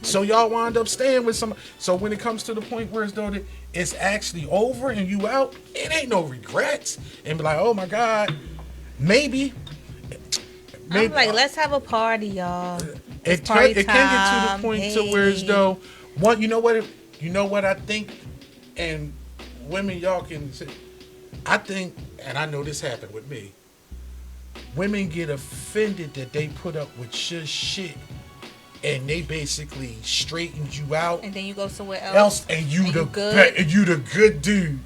Speaker 3: so y'all wind up staying with somebody. So when it comes to the point where as though it's actually over and you out, it ain't no regrets. And be like, oh my God, maybe.
Speaker 2: I'm like, let's have a party, y'all.
Speaker 3: It can get to the point to where as though, you know what I think, and women, y'all can say, I think, and I know this happened with me, women get offended that they put up with just shit and they basically straightened you out,
Speaker 2: and then you go somewhere else,
Speaker 3: and you the good dude,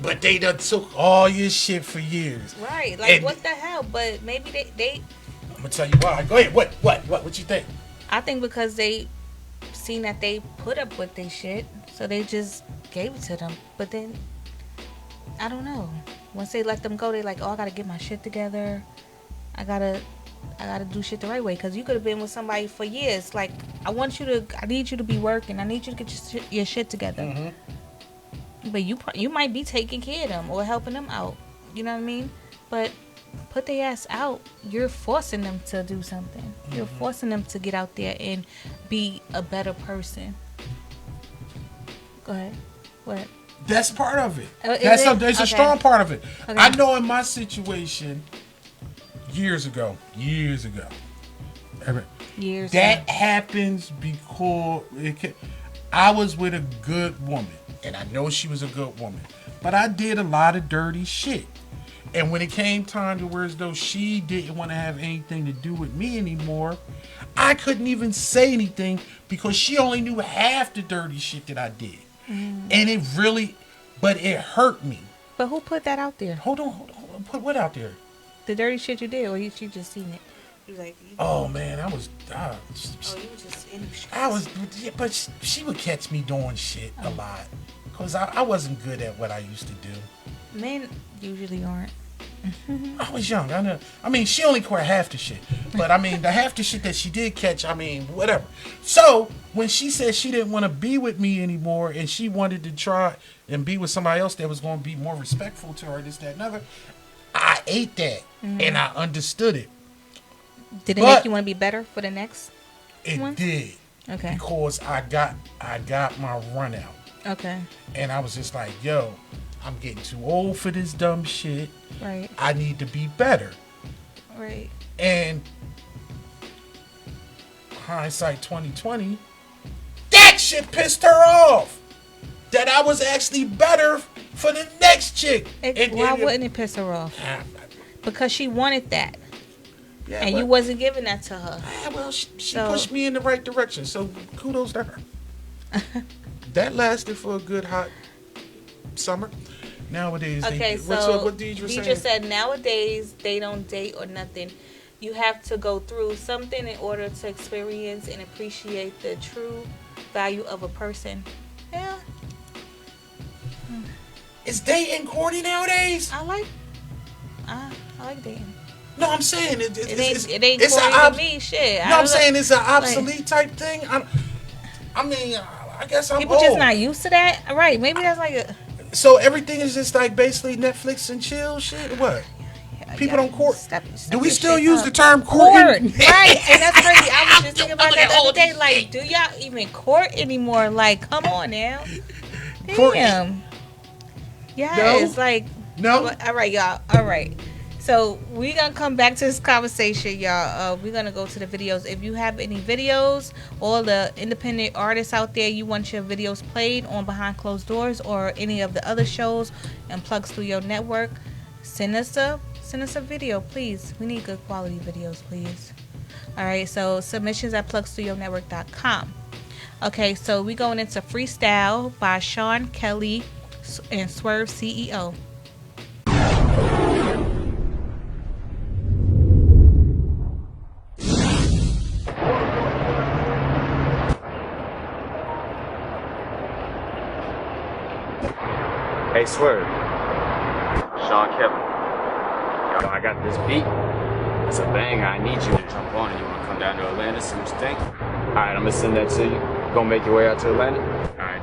Speaker 3: but they done took all your shit for years.
Speaker 2: Right? Like, what the hell? But maybe they.
Speaker 3: I'm gonna tell you why. Go ahead. What you think?
Speaker 2: I think because they seen that they put up with their shit, so they just gave it to them. But then, I don't know. Once they let them go, they like, oh, I gotta get my shit together. I gotta do shit the right way. Because you could have been with somebody for years. Like, I need you to be working. I need you to get your shit together. Mm-hmm. But you might be taking care of them or helping them out. You know what I mean? But put their ass out. You're forcing them to do something. Mm-hmm. You're forcing them to get out there and be a better person. Go ahead. What?
Speaker 3: That's part of it. It's a strong part of it. Okay. I know in my situation years ago. That happens because I was with a good woman, and I know she was a good woman, but I did a lot of dirty shit. And when it came time to where as though she didn't want to have anything to do with me anymore, I couldn't even say anything because she only knew half the dirty shit that I did. And it hurt me
Speaker 2: But who put that out there?
Speaker 3: Hold on. Put what out there?
Speaker 2: The dirty shit you did, or she just seen it? She was like,
Speaker 3: oh man, I was.
Speaker 2: oh, you was just in the streets.
Speaker 3: I was, but she would catch me doing shit a lot, cause I wasn't good at what I used to do.
Speaker 2: Men usually aren't.
Speaker 3: I was young. I know. I mean, she only caught half the shit, but I mean, the half the shit that she did catch, I mean, whatever. So when she said she didn't want to be with me anymore, and she wanted to try and be with somebody else that was going to be more respectful to her, this, that, and other, I ate that and I understood it.
Speaker 2: Did it make you want to be better for the next one?
Speaker 3: It did.
Speaker 2: Okay.
Speaker 3: Because I got my run out.
Speaker 2: Okay.
Speaker 3: And I was just like, yo, I'm getting too old for this dumb shit.
Speaker 2: Right.
Speaker 3: I need to be better.
Speaker 2: Right.
Speaker 3: And hindsight 2020, that shit pissed her off. That I was actually better for the next chick.
Speaker 2: Why wouldn't it piss her off? Because she wanted that. Yeah, and you wasn't giving that to her.
Speaker 3: Well, she pushed me in the right direction, so kudos to her. That lasted for a good hot summer. Nowadays,
Speaker 2: okay,
Speaker 3: what Deidre saying?
Speaker 2: Said nowadays they don't date or nothing. You have to go through something in order to experience and appreciate the true value of a person. Yeah.
Speaker 3: Is dating corny nowadays?
Speaker 2: I like dating.
Speaker 3: No, I'm saying it
Speaker 2: ain't corny to me. Shit.
Speaker 3: No, I'm saying it's an obsolete type thing. I mean, I guess I'm
Speaker 2: people
Speaker 3: old.
Speaker 2: Just not used to that, right? Maybe that's like a.
Speaker 3: So everything is just like basically Netflix and chill shit. What? People don't court. Do we still use the term court?
Speaker 2: Right, and that's crazy. I was just thinking about that the other day. Like, do y'all even court anymore? Like, come on now. Damn. Yeah, it's like
Speaker 3: no.
Speaker 2: All right, y'all. All right. So we're gonna come back to this conversation, y'all. We're gonna go to the videos. If you have any videos, all the independent artists out there, you want your videos played on Behind Closed Doors or any of the other shows and Plug Studio Network, send us a video, please. We need good quality videos, please. All right. So submissions at plugstudionetwork.com. Okay. So we going into Freestyle by Sean Kelly and Swirv CEO.
Speaker 6: Hey Swirv, Sean Kelly. Yo, I got this beat. It's a banger. I need you to jump on it. You want to come down to Atlanta, see what you think? Alright, I'm gonna send that to you. Gonna make your way out to Atlanta? Alright.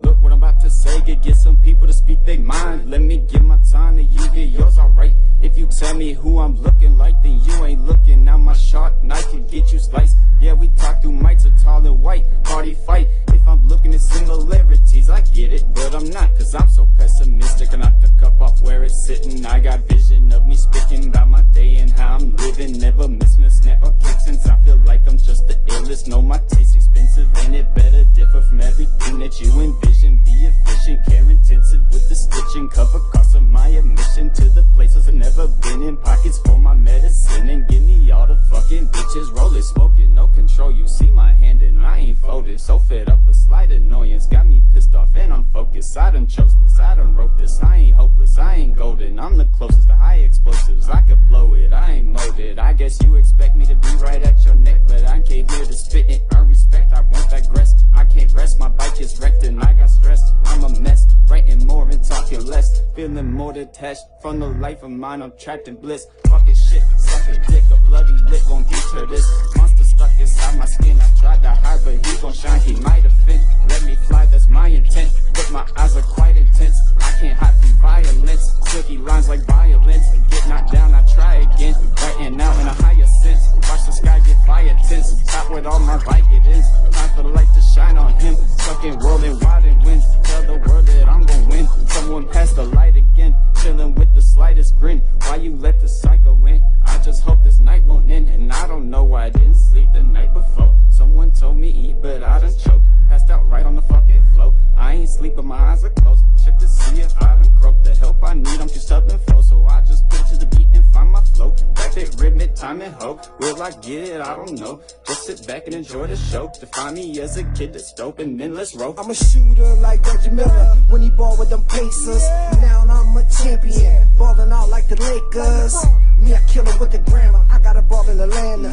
Speaker 6: Look what I'm about to say, get some people to speak their mind. Let me give my time and you get yours, alright. If you tell me who I'm looking like, then you ain't looking. Now my sharp knife can get you sliced. Yeah, we talk through mics are tall and white. Party fight. If I'm looking at similarities, I get it, but I'm not. Cause I'm so pessimistic. I knock the cup off where it's sitting. I got vision of me speaking about my day and how I'm living. Never missing a snap or kick since I feel like I'm just the illest. Know my taste expensive and it better differ from everything that you envision. Be efficient, care intensive with the stitching. Cover costs of my admission to the places I've never been in. Pockets for my medicine and give me all the fucking bitches. Rolling, smoking, no control. You see my hand and I ain't folded. So fed up, a slight annoyance got me pissed off and unfocused. I done chose this, I done wrote this. I ain't hopeless, I ain't golden. I'm the closest to high explosives. I could blow it, I ain't molded. I guess you expect me to be right at your neck, but I came here to spit and earn respect. I won't digress. I can't rest, my bike is wrecked and I got stressed. I'm a mess, writing more and talking less. Feeling more detached from the life of mine. I'm trapped in bliss. Fucking shit, sucking dick, a bloody lip won't deter this. Monster stuck inside my skin. I tried to hide, but he gon' shine. He might offend. Let me fly, that's my intent. But my eyes are quite intense. I can't hide from violence. Silky lines like violence. Get knocked down, I try again. Writing out in a higher sense. Watch the sky get fire tense. Top with all my Vicodins. Time for the light to shine on him. Fucking whirling wild and wind. Tell the world that I'm gon' win. Someone pass the light again. Chilling with the slightest grin. Why you let the psycho in? I just hope this night won't end. And I don't know why I didn't sleep the night before. Someone told me eat, but I done choked. Passed out right on the fucking floor. I ain't sleep, but my eyes are closed. Check to see if I done croaked. The help I need, I'm too stubborn for. So I just put it to the beat and find my flow. Rapid, rhythmic, time and hope. Will I I get it, I don't know. Just sit back and enjoy the show. Define me as a kid that's dope, and then let's roll.
Speaker 5: I'm a shooter like Reggie Miller when he ball with them Pacers. Now I'm a champion, balling out like the Lakers. Me, I kill it with the grammar. I got a ball in Atlanta.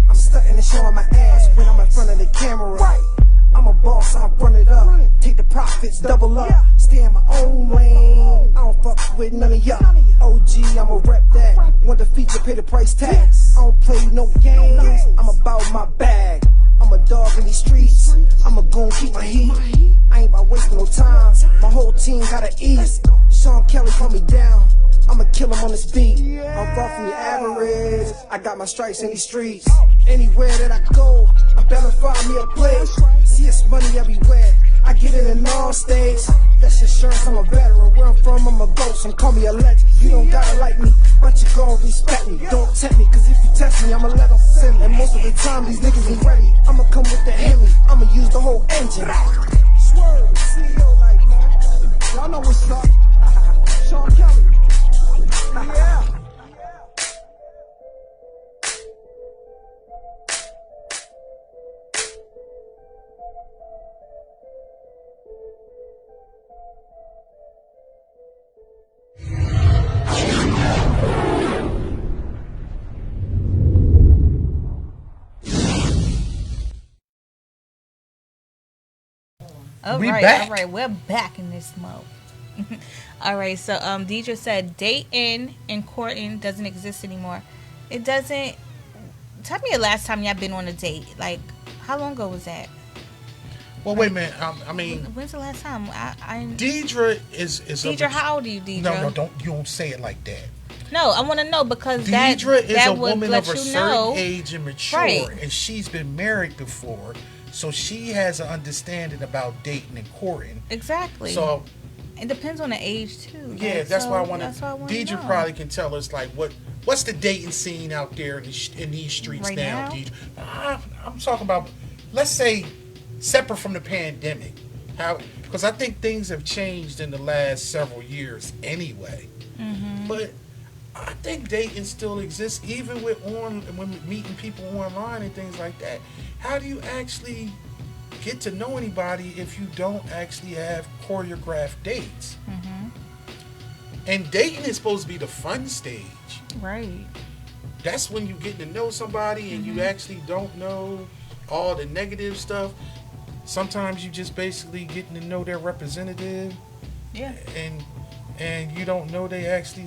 Speaker 5: I'm stunting and showing my ass when I'm in front of the camera. I'm a boss, I run it up. Take the profits, double up. Stay in my own lane. I don't fuck with none of y'all. OG, I'ma rep that. Want the feature, pay the price tag. I don't play no games. I'm about my bag. I'm a dog in these streets. I'ma go keep my heat. I ain't about wasting no time. My whole team gotta eat. Sean Kelly put me down. I'ma kill him on this beat. I'm far from your average. I got my stripes in these streets. Anywhere that I go, I better find me a place. See, it's money everywhere. I get it in all states. That's insurance, I'm a veteran. Where I'm from, I'm a ghost. And call me a legend. You don't gotta like me, but you gon' respect me. Don't tempt me, cause if you test me, I'ma let them send me. And most of the time, these niggas ain't ready. I'ma come with the Hemi. I'ma use the whole engine. Swirv Ceo, like, man. Y'all know what's up. Sean Kelly. Yeah.
Speaker 2: All
Speaker 3: We
Speaker 2: right,
Speaker 3: back.
Speaker 2: all right, we're back in this mode. All right, so Deidre said dating and courting doesn't exist anymore. It doesn't. Tell me the last time y'all been on a date. Like, how long ago was that?
Speaker 3: Well, wait a minute. I mean,
Speaker 2: When's the last time?
Speaker 3: Deidre is
Speaker 2: Deidre, how old are you, Deidre?
Speaker 3: No, you don't say it like that.
Speaker 2: No, I want to know because
Speaker 3: Deidre is
Speaker 2: that
Speaker 3: a
Speaker 2: would
Speaker 3: woman
Speaker 2: let
Speaker 3: of a
Speaker 2: you
Speaker 3: certain
Speaker 2: know.
Speaker 3: age and mature,
Speaker 2: Right.
Speaker 3: and she's been married before, so she has an understanding about dating and courting.
Speaker 2: Exactly.
Speaker 3: So
Speaker 2: it depends on the age too.
Speaker 3: yeah,
Speaker 2: Like,
Speaker 3: that's
Speaker 2: so
Speaker 3: why I want
Speaker 2: that's
Speaker 3: to.
Speaker 2: why I wanna
Speaker 3: Deidre
Speaker 2: know.
Speaker 3: probably can tell us like what's the dating scene out there in these streets
Speaker 2: Right
Speaker 3: now.
Speaker 2: now?
Speaker 3: Deidre, I'm talking about. Let's say separate from the pandemic, how because I think things have changed in the last several years anyway.
Speaker 2: Mm-hmm.
Speaker 3: But I think dating still exists, even when meeting people online and things like that. How do you actually get to know anybody if you don't actually have choreographed dates?
Speaker 2: Mm-hmm.
Speaker 3: And dating is supposed to be the fun stage.
Speaker 2: Right.
Speaker 3: That's when you get to know somebody and you actually don't know all the negative stuff. Sometimes you just basically getting to know their representative.
Speaker 2: Yeah.
Speaker 3: And you don't know they actually,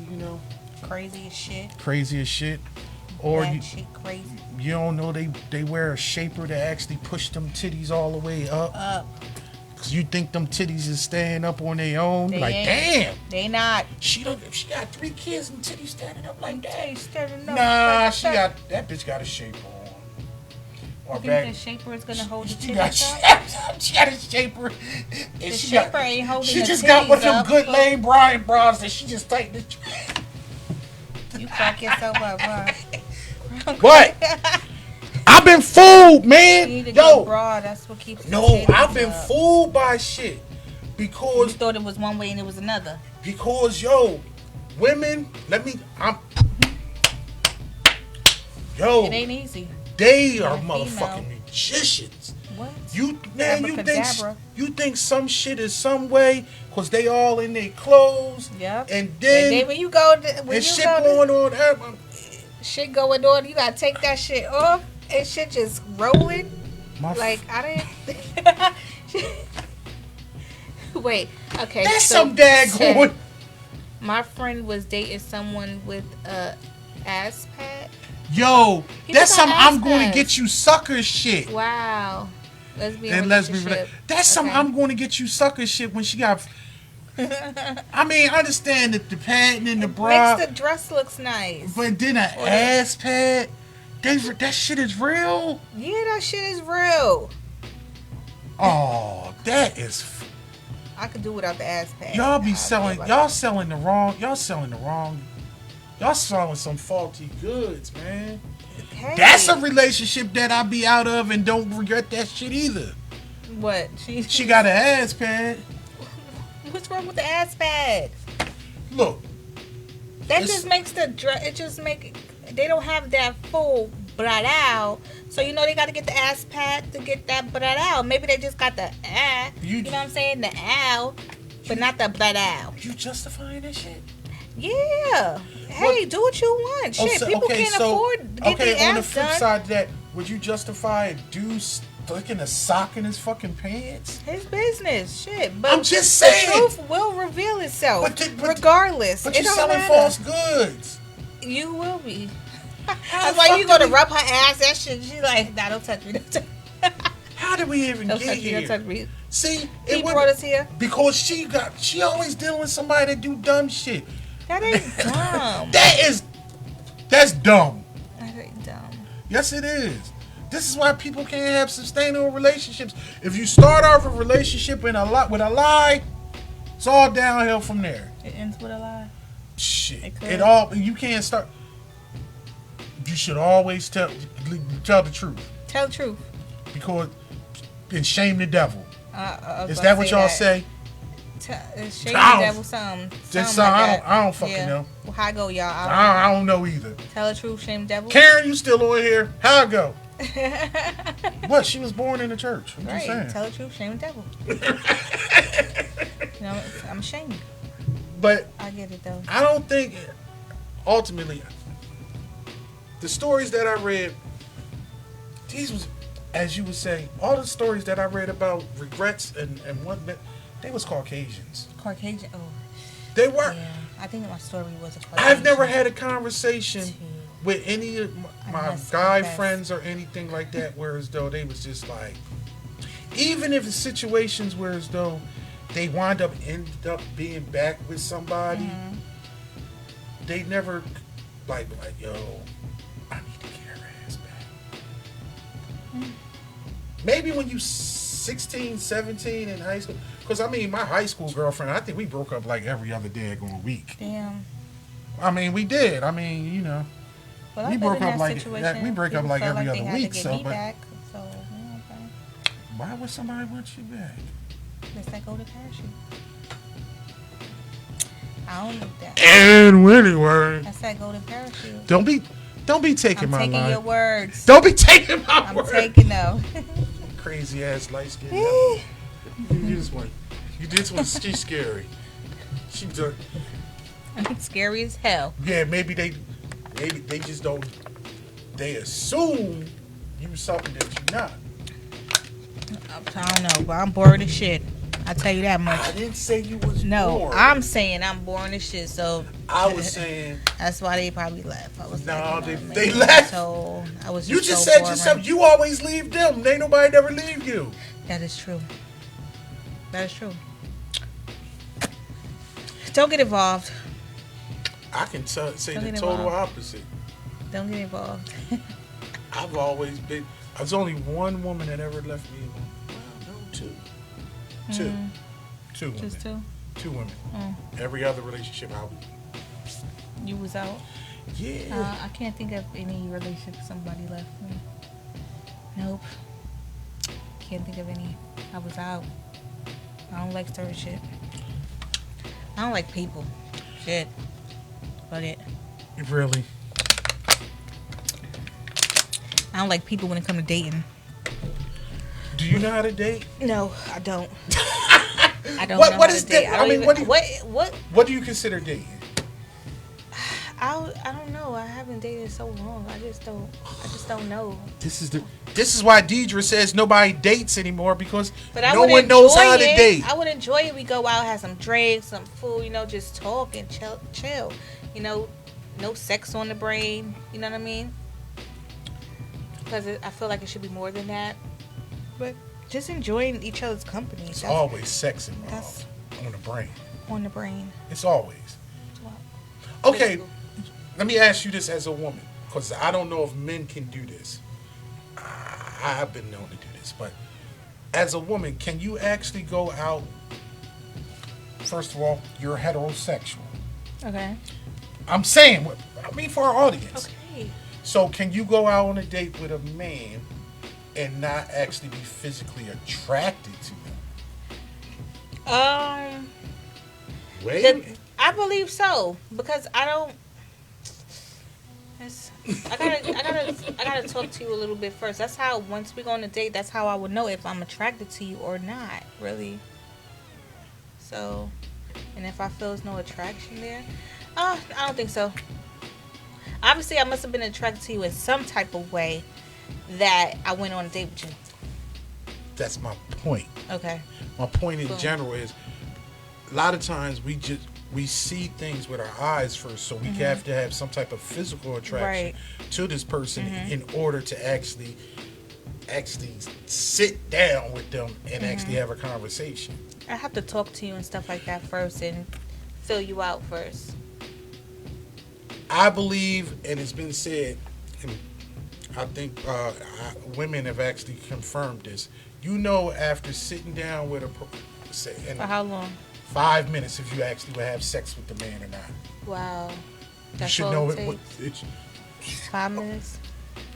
Speaker 2: Crazy as shit.
Speaker 3: crazy as shit. Or
Speaker 2: That
Speaker 3: you,
Speaker 2: shit crazy.
Speaker 3: you don't know they wear a shaper that actually push them titties all the way up. Cause you think them titties is staying up on their own.
Speaker 2: They
Speaker 3: like,
Speaker 2: ain't.
Speaker 3: damn.
Speaker 2: They not.
Speaker 3: She got 3 kids and titties standing up like that.
Speaker 2: They standing up
Speaker 3: Nah,
Speaker 2: like that.
Speaker 3: that bitch got a shaper on. Or
Speaker 2: You think the shaper is gonna hold the
Speaker 3: she got,
Speaker 2: titties up?
Speaker 3: she got a shaper. And
Speaker 2: The
Speaker 3: she
Speaker 2: shaper
Speaker 3: got,
Speaker 2: ain't holding
Speaker 3: she
Speaker 2: the
Speaker 3: just got one of them
Speaker 2: titties up.
Speaker 3: good lame Brian bras that she just tightened it.
Speaker 2: You crack yourself up, huh?
Speaker 3: What? I've been fooled,
Speaker 2: You
Speaker 3: man.
Speaker 2: need to get a bra. That's what keeps.
Speaker 3: No,
Speaker 2: the titties
Speaker 3: I've been
Speaker 2: up.
Speaker 3: fooled by shit.
Speaker 2: You
Speaker 3: Because
Speaker 2: thought it was one way and it was another.
Speaker 3: women,
Speaker 2: It ain't easy.
Speaker 3: they are
Speaker 2: Being a female.
Speaker 3: motherfucking magicians.
Speaker 2: What?
Speaker 3: You
Speaker 2: Abracadabra.
Speaker 3: think some shit is some way because they all in their clothes.
Speaker 2: Yep.
Speaker 3: And
Speaker 2: And
Speaker 3: then
Speaker 2: then when you go,
Speaker 3: and shit going on.
Speaker 2: shit going on, you gotta take that shit off, and shit just rolling.
Speaker 3: My
Speaker 2: Like I didn't. Wait. Okay.
Speaker 3: that's
Speaker 2: so
Speaker 3: some daggone.
Speaker 2: My friend was dating someone with a ass pad.
Speaker 3: Yo,
Speaker 2: He
Speaker 3: that's
Speaker 2: was
Speaker 3: some
Speaker 2: on
Speaker 3: I'm
Speaker 2: ass
Speaker 3: going to
Speaker 2: pads.
Speaker 3: get you sucker shit.
Speaker 2: Wow. Lesbian
Speaker 3: And lesbian
Speaker 2: relationship.
Speaker 3: that's some
Speaker 2: Okay.
Speaker 3: I'm going to get you sucker shit when she got. I mean, I understand that the padding and the bra,
Speaker 2: Makes the dress looks nice.
Speaker 3: but then an ass pad. That shit is real.
Speaker 2: Yeah, that shit is real.
Speaker 3: Oh, that is.
Speaker 2: I could do without the ass pad.
Speaker 3: Y'all be
Speaker 2: I'll
Speaker 3: selling.
Speaker 2: about
Speaker 3: Y'all
Speaker 2: that.
Speaker 3: selling the wrong. Y'all selling the wrong. Y'all selling some faulty goods, man.
Speaker 2: Hey,
Speaker 3: That's a relationship that I be out of and don't regret that shit either.
Speaker 2: what?
Speaker 3: She got an ass pad.
Speaker 2: What's wrong with the ass pad?
Speaker 3: Look,
Speaker 2: That
Speaker 3: It's-
Speaker 2: just makes the dress. It just make. They don't have that full brat out. So you know they got to get the ass pat to get that brat out. Maybe they just got the you know what I'm saying? The ow, but not the brat out.
Speaker 3: You justifying that shit?
Speaker 2: Yeah. Hey, do what you want. Shit, people can't afford to get their ass
Speaker 3: on the flip
Speaker 2: done.
Speaker 3: side of that, would you justify a dude sticking a sock in his fucking pants?
Speaker 2: His business, shit. But
Speaker 3: I'm just saying.
Speaker 2: The truth will reveal itself,
Speaker 3: But
Speaker 2: regardless.
Speaker 3: But
Speaker 2: it
Speaker 3: you're
Speaker 2: don't
Speaker 3: selling
Speaker 2: matter.
Speaker 3: false goods.
Speaker 2: You will be.
Speaker 3: How
Speaker 2: That's
Speaker 3: the
Speaker 2: why
Speaker 3: fuck
Speaker 2: you go to
Speaker 3: did
Speaker 2: rub her ass. That shit, she like, nah, don't touch me. Don't touch me.
Speaker 3: How did we even
Speaker 2: Don't
Speaker 3: get
Speaker 2: touch me.
Speaker 3: here?
Speaker 2: Don't touch me.
Speaker 3: See,
Speaker 2: He brought us here.
Speaker 3: Because she always dealing with somebody that do dumb shit.
Speaker 2: That ain't dumb.
Speaker 3: That's dumb.
Speaker 2: That ain't dumb.
Speaker 3: Yes, it is. This is why people can't have sustainable relationships. If you start off a relationship with a lie, it's all downhill from there.
Speaker 2: It ends with a lie.
Speaker 3: Shit. You can't start. You should always tell the truth.
Speaker 2: Tell the truth.
Speaker 3: Because and shame the devil.
Speaker 2: Is
Speaker 3: that what y'all say?
Speaker 2: Shame the devil something.
Speaker 3: Just
Speaker 2: like that.
Speaker 3: I don't fucking know.
Speaker 2: Well, how I go, y'all?
Speaker 3: I don't know either.
Speaker 2: Tell the truth, shame the devil.
Speaker 3: Karen, you still on here? How I go? What? She was born in the church. I'm just saying.
Speaker 2: Tell the truth, shame the devil. You know, I'm ashamed.
Speaker 3: But
Speaker 2: I get it though.
Speaker 3: I don't think ultimately the stories that I read, these was, as you would say, all the stories that I read about regrets and whatnot, they was Caucasians.
Speaker 2: Caucasian. Oh.
Speaker 3: They were.
Speaker 2: Yeah, I think my story was a Caucasian.
Speaker 3: I've never had a conversation with any of my guy friends or anything like that where as though they was just like, even if the situations where as though they ended up being back with somebody, they never like yo, I need to get her ass back. Maybe when you 16, 17 in high school, because I mean my high school girlfriend, I think we broke up like every other daggone week.
Speaker 2: Damn.
Speaker 3: I mean we did. I mean, you know.
Speaker 2: Well,
Speaker 3: we broke up like
Speaker 2: we
Speaker 3: break up like every other week. So, but
Speaker 2: back, so you know, okay.
Speaker 3: Why would somebody want you back?
Speaker 2: That's that golden parachute. I don't need that.
Speaker 3: And anyway,
Speaker 2: That's that golden parachute.
Speaker 3: don't be taking my line.
Speaker 2: I'm taking your words.
Speaker 3: Don't be taking my words.
Speaker 2: I'm taking them.
Speaker 3: Crazy ass light skin. You just want. She's scary. She's
Speaker 2: scary as hell.
Speaker 3: Yeah, maybe they just don't. They assume you something that you're not.
Speaker 2: I don't know, but I'm bored as shit. I tell you that much.
Speaker 3: I didn't say you was
Speaker 2: bored. I'm saying I'm bored as shit. So
Speaker 3: I was saying
Speaker 2: that's why they probably left. I was
Speaker 3: they left.
Speaker 2: So I was.
Speaker 3: You just said yourself. You always leave them. Ain't nobody ever leave you.
Speaker 2: That is true. That is true. Don't get involved.
Speaker 3: I can say the total opposite.
Speaker 2: Don't get involved.
Speaker 3: I've always been. There's only one woman that ever left me alone. Well, no, two. Two women.
Speaker 2: Just two?
Speaker 3: Two women. Every other relationship I was.
Speaker 2: You was out?
Speaker 3: Yeah.
Speaker 2: I can't think of any relationship somebody left me. Nope. Can't think of any. I was out. I don't like certain shit. I don't like people. Shit. But it.
Speaker 3: Really?
Speaker 2: I don't like people when it comes to dating.
Speaker 3: Do you know how to date?
Speaker 2: No, I don't. I don't
Speaker 3: what
Speaker 2: know
Speaker 3: what
Speaker 2: how
Speaker 3: is
Speaker 2: to date.
Speaker 3: that? What do you consider dating?
Speaker 2: I don't know. I haven't dated so long. I just don't know.
Speaker 3: This is why Deidre says nobody dates anymore because
Speaker 2: no
Speaker 3: one knows how to date.
Speaker 2: I would enjoy it. We go out, have some drinks, some food, just talk and chill. No sex on the brain. You know what I mean? Because I feel like it should be more than that. But just enjoying each other's company.
Speaker 3: It's always sex involved on the brain.
Speaker 2: On the brain.
Speaker 3: It's always. Okay, let me ask you this as a woman, because I don't know if men can do this. I've been known to do this, but as a woman, can you actually go out? First of all, you're heterosexual.
Speaker 2: Okay.
Speaker 3: I'm saying, for our audience.
Speaker 2: Okay.
Speaker 3: So can you go out on a date with a man and not actually be physically attracted to him?
Speaker 2: I believe so, because I don't. I gotta talk to you a little bit first. That's how, once we go on a date, that's how I would know if I'm attracted to you or not, really. So, and if I feel there's no attraction there, I don't think so. Obviously, I must have been attracted to you in some type of way that I went on a date with you.
Speaker 3: That's my point.
Speaker 2: Okay.
Speaker 3: My point in general is, a lot of times we see things with our eyes first, so we have to have some type of physical attraction to this person in order to actually sit down with them and actually have a conversation.
Speaker 2: I have to talk to you and stuff like that first and fill you out first.
Speaker 3: I believe, and it's been said, and I think women have actually confirmed this. You know, after sitting down with a person,
Speaker 2: for how long?
Speaker 3: 5 minutes, if you actually would have sex with the man or not.
Speaker 2: Wow.
Speaker 3: You should know it.
Speaker 2: 5 minutes?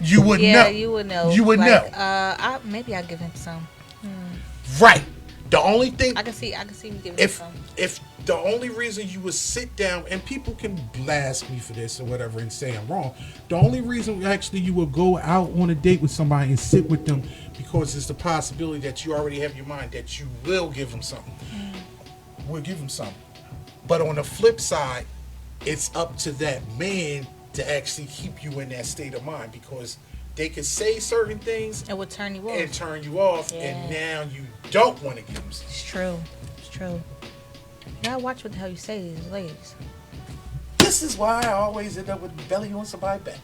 Speaker 3: You would know.
Speaker 2: Yeah, you would know.
Speaker 3: You would know.
Speaker 2: Maybe I'll give him some.
Speaker 3: Right. The only thing
Speaker 2: I can see you giving him some.
Speaker 3: If the only reason you would sit down, and people can blast me for this or whatever and say I'm wrong, the only reason actually you will go out on a date with somebody and sit with them because it's the possibility that you already have in your mind that you will give them something. We'll give them something. But on the flip side, it's up to that man to actually keep you in that state of mind, because they could say certain things
Speaker 2: it would turn you off.
Speaker 3: And now you don't want to give them something.
Speaker 2: It's true. You gotta watch what the hell you say to these ladies.
Speaker 3: This is why I always end up with belly on somebody's back,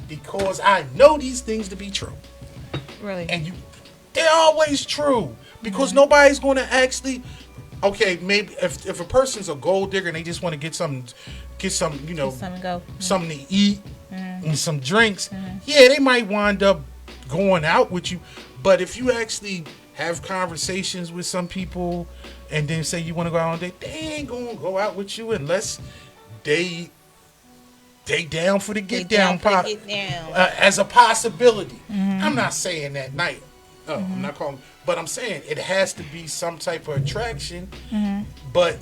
Speaker 3: because I know these things to be true.
Speaker 2: Really?
Speaker 3: And they're always true, because nobody's going to actually. Okay, maybe if a person's a gold digger and they just want to get some, something to eat and some drinks, yeah, they might wind up going out with you. But if you actually have conversations with some people and then say you want to go out on a date, they ain't gonna go out with you unless they down for the get down part as a possibility. I'm not saying that night. I'm not calling, but I'm saying it has to be some type of attraction, but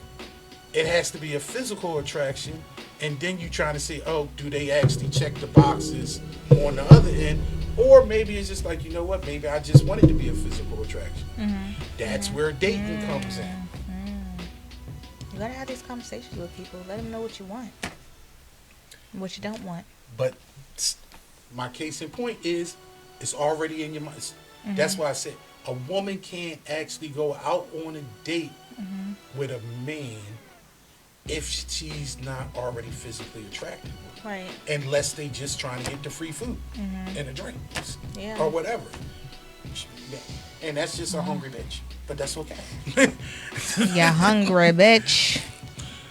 Speaker 3: it has to be a physical attraction, and then you trying to say, oh, do they actually check the boxes on the other end, or maybe it's just like, you know what, maybe I just want it to be a physical attraction. That's where dating comes in.
Speaker 2: You gotta have these conversations with people. Let them know what you want, and what you don't want.
Speaker 3: But my case in point is, it's already in your mind. That's why I said a woman can't actually go out on a date with a man if she's not already physically attracted,
Speaker 2: right?
Speaker 3: Unless they just trying to get the free food and the drinks, or whatever. And that's just a hungry bitch, but that's okay.
Speaker 2: Yeah, hungry bitch.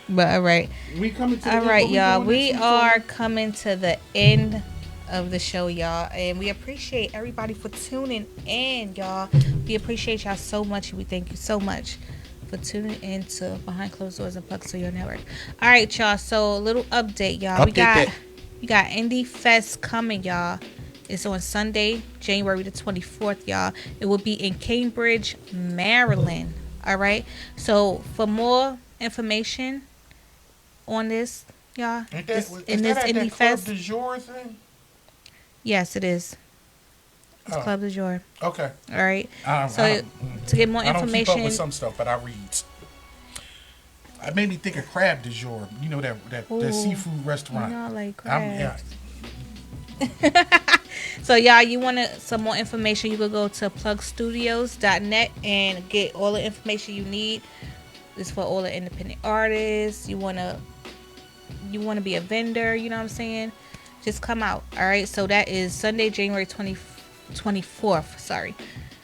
Speaker 2: But all right,
Speaker 3: we coming to
Speaker 2: all right, y'all. We are coming to the end of the show, y'all, and we appreciate everybody for tuning in, y'all. We appreciate y'all so much. We thank you so much for tuning in to Behind Closed Doors and Plug Studio Network. All right, y'all, so a little update, y'all. We got Indie Fest coming, y'all. It's on Sunday, January the 24th, y'all. It will be in Cambridge, Maryland. All right, so for more information on this, y'all, this Indie Fest.
Speaker 3: Club du Jour thing?
Speaker 2: Yes, it is. It's Club du Jour.
Speaker 3: Okay.
Speaker 2: All right. So to get more information, I don't keep up
Speaker 3: with some stuff, but I read. I made me think of Crab du Jour. You know that seafood restaurant.
Speaker 2: You know, like crabs. So y'all, you want some more information? You could go to plugstudios.net and get all the information you need. It's for all the independent artists. You wanna be a vendor? You know what I'm saying? Just come out. All right, so that is Sunday, January 24th. Sorry.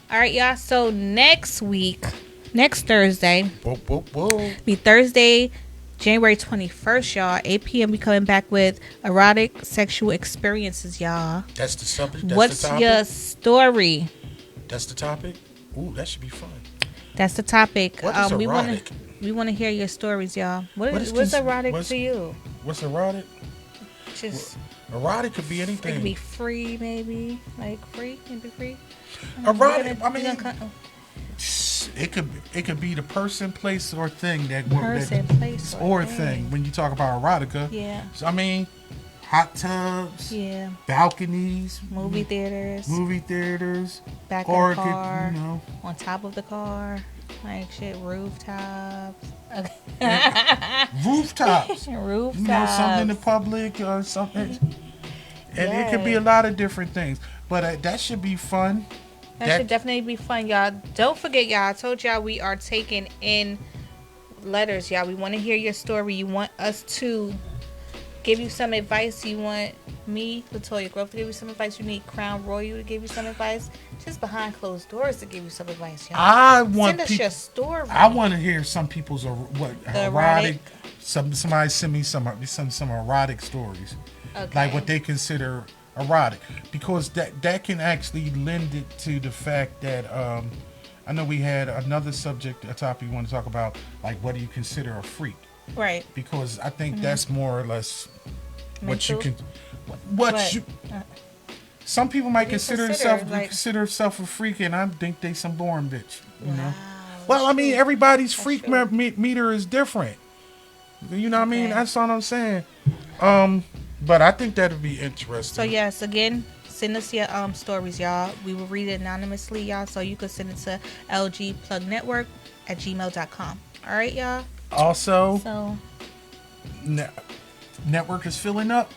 Speaker 2: All right, y'all. So next Thursday, be Thursday, January 21st, y'all. 8 p.m. We coming back with erotic sexual experiences, y'all.
Speaker 3: That's the subject.
Speaker 2: What's your story?
Speaker 3: That's the topic. Ooh, that should be fun.
Speaker 2: That's the topic.
Speaker 3: What is erotic?
Speaker 2: We want to hear your stories, y'all. What's erotic to you?
Speaker 3: What's erotic?
Speaker 2: Just.
Speaker 3: Erotic could be anything.
Speaker 2: It could be free, maybe. Like free, can be free.
Speaker 3: Erotic. It could be the person, place, or thing
Speaker 2: place, or
Speaker 3: thing. When you talk about erotica,
Speaker 2: yeah.
Speaker 3: So, I mean, hot tubs,
Speaker 2: Yeah.
Speaker 3: balconies,
Speaker 2: Movie theaters.
Speaker 3: or
Speaker 2: Back of the
Speaker 3: it
Speaker 2: car.
Speaker 3: could, you know,
Speaker 2: On top of the car. Like shit, rooftops. Okay.
Speaker 3: rooftops.
Speaker 2: Rooftops.
Speaker 3: You know, something in the public or something. And it could be a
Speaker 2: Yes.
Speaker 3: lot of different things. But that should be fun.
Speaker 2: That should definitely be fun, y'all. Don't forget, y'all. I told y'all we are taking in letters, y'all. We want to hear your story. You want us to give you some advice. You want me, Latoya Grove, to give you some advice. You need Crown Royal to give you some advice. Just behind closed doors to give you some advice, y'all.
Speaker 3: Send
Speaker 2: us your story.
Speaker 3: I want to hear some people's erotic. Somebody send me some erotic stories,
Speaker 2: Okay.
Speaker 3: like what they consider erotic, because that can actually lend it to the fact that I know we had another a topic we want to talk about, like what do you consider a freak?
Speaker 2: Right.
Speaker 3: Because I think that's more or less what you
Speaker 2: Mental?
Speaker 3: can, what you. Some people might consider themselves a freak, and I think they some boring bitch. You know. Well, I mean, everybody's freak meter is different. You know what I mean? That's all I'm saying. But I think that'd be interesting.
Speaker 2: So yes, again, send us your stories, y'all. We will read it anonymously, y'all. So you can send it to lgplugnetwork@gmail.com. All right, y'all.
Speaker 3: Also,
Speaker 2: So
Speaker 3: network is filling up.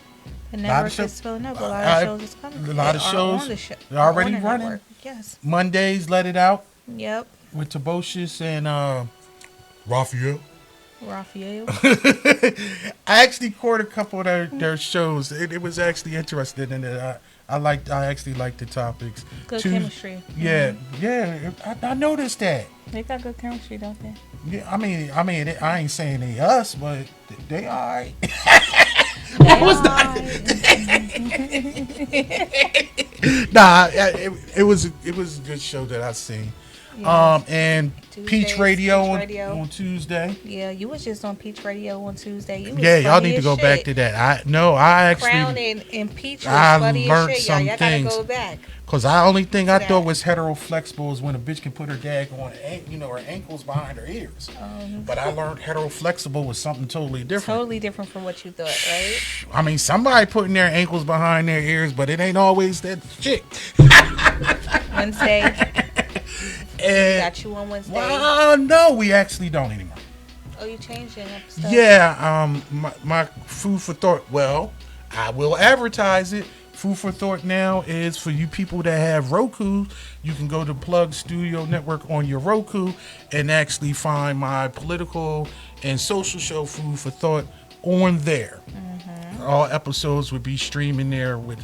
Speaker 2: the network is filling up. A lot of shows is coming.
Speaker 3: A lot of
Speaker 2: They are
Speaker 3: shows
Speaker 2: on the
Speaker 3: they're already
Speaker 2: on the
Speaker 3: running.
Speaker 2: network. Yes.
Speaker 3: Mondays, Let It Out
Speaker 2: Yep.
Speaker 3: with Tobocious and Raphael.
Speaker 2: Raphael.
Speaker 3: I actually caught a couple of their shows. It was actually interesting, and I actually liked the topics.
Speaker 2: Good chemistry.
Speaker 3: Yeah, yeah. I noticed that.
Speaker 2: They got good chemistry, don't they?
Speaker 3: Yeah, I mean, I ain't saying they us, but they all right. Nah, it was a good show that I seen.
Speaker 2: Yeah.
Speaker 3: And Peach Radio on Tuesday.
Speaker 2: Yeah, you was just on Peach Radio on Tuesday. You was
Speaker 3: Yeah, y'all
Speaker 2: funny
Speaker 3: need to
Speaker 2: as
Speaker 3: go
Speaker 2: shit.
Speaker 3: back to that. I actually
Speaker 2: Crown and Peach was
Speaker 3: I
Speaker 2: funny
Speaker 3: learned
Speaker 2: as shit.
Speaker 3: some
Speaker 2: Y'all
Speaker 3: things.
Speaker 2: gotta go back.
Speaker 3: Cause the only thing I
Speaker 2: that.
Speaker 3: thought was hetero-flexible is when a bitch can put her gag on, her ankles behind her ears. But I learned hetero-flexible was something totally different.
Speaker 2: Totally different from what you thought, right?
Speaker 3: I mean, somebody putting their ankles behind their ears, but it ain't always that chick.
Speaker 2: Wednesday.
Speaker 3: And,
Speaker 2: Got you on Wednesday.
Speaker 3: well, no, we actually don't anymore.
Speaker 2: Oh, you changed your stuff.
Speaker 3: Yeah, my food for thought. Well, I will advertise it. Food for thought now is for you people that have Roku. You can go to Plug Studio Network on your Roku and actually find my political and social show Food for Thought on there. All episodes would be streaming there with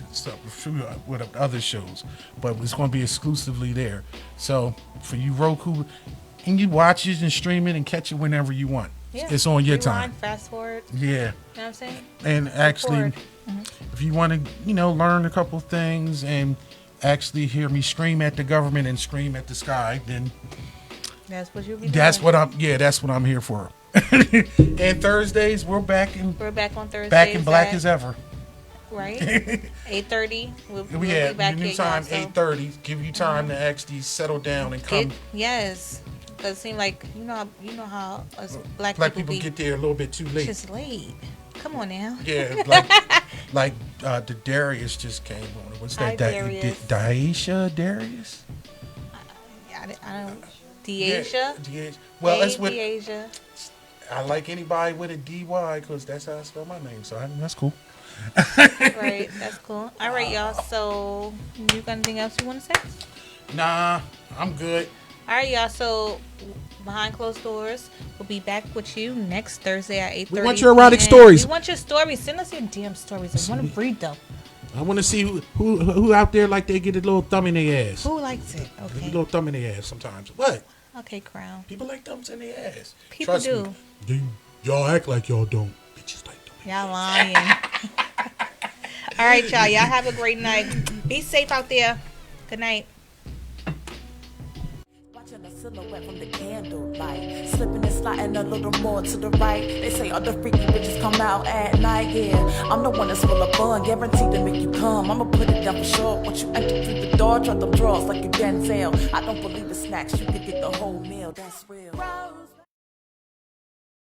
Speaker 3: other shows, but it's going to be exclusively there. So for you Roku, and you watch it and stream it and catch it whenever you want.
Speaker 2: Yeah.
Speaker 3: It's on your
Speaker 2: Rewind,
Speaker 3: time.
Speaker 2: Fast forward.
Speaker 3: Yeah.
Speaker 2: You know what I'm saying?
Speaker 3: And actually,
Speaker 2: Record.
Speaker 3: if you want to, learn a couple things and actually hear me scream at the government and scream at the sky, then
Speaker 2: That's what you'll be
Speaker 3: that's
Speaker 2: doing.
Speaker 3: what I'm here for. And Thursdays, we're back
Speaker 2: We're back on Thursdays.
Speaker 3: back in black as ever.
Speaker 2: Right? 8:30. We'll be
Speaker 3: Yeah,
Speaker 2: back
Speaker 3: new
Speaker 2: here,
Speaker 3: time,
Speaker 2: y'all, so
Speaker 3: 8:30. Give you time to actually settle down and come.
Speaker 2: Yes. Because it seems like, you know how us black
Speaker 3: people
Speaker 2: be
Speaker 3: get there a little bit too late.
Speaker 2: just late. Come on now.
Speaker 3: Yeah, like the Darius just came on. What's
Speaker 2: Hi,
Speaker 3: that?
Speaker 2: Darius.
Speaker 3: Daisha Darius?
Speaker 2: I don't. Deasia?
Speaker 3: Yeah, well, that's what
Speaker 2: Deasia.
Speaker 3: I like. Anybody with a DY because that's how I spell my name. So that's cool.
Speaker 2: Right. That's cool. All right, y'all. So, you got anything else you want to say?
Speaker 3: Nah, I'm good.
Speaker 2: All right, y'all. So, behind closed doors, we'll be back with you next Thursday at 8:30.
Speaker 3: We want your erotic stories.
Speaker 2: We want your stories. Send us your damn stories. I want to read them.
Speaker 3: I want to see who out there like they get a little thumb in their ass.
Speaker 2: Who likes it?
Speaker 3: A
Speaker 2: Okay.
Speaker 3: little thumb in their ass sometimes. What?
Speaker 2: Okay, Crown.
Speaker 3: People like thumbs in their ass.
Speaker 2: People
Speaker 3: Trust
Speaker 2: do.
Speaker 3: Me. Y'all act like y'all don't. Bitches like them.
Speaker 2: Y'all lying. All right, y'all. Y'all have a great night. Be safe out there. Good night.
Speaker 1: Watching the silhouette from the candlelight, slipping and sliding a little more to the right. They say other freaky bitches come out at night. Yeah, I'm the one that's full of fun, guaranteed to make you come. I'ma put it down for sure. Once you enter through the door, drop them drawers like you Denzel. I don't believe the snacks, you could get the whole meal. That's real.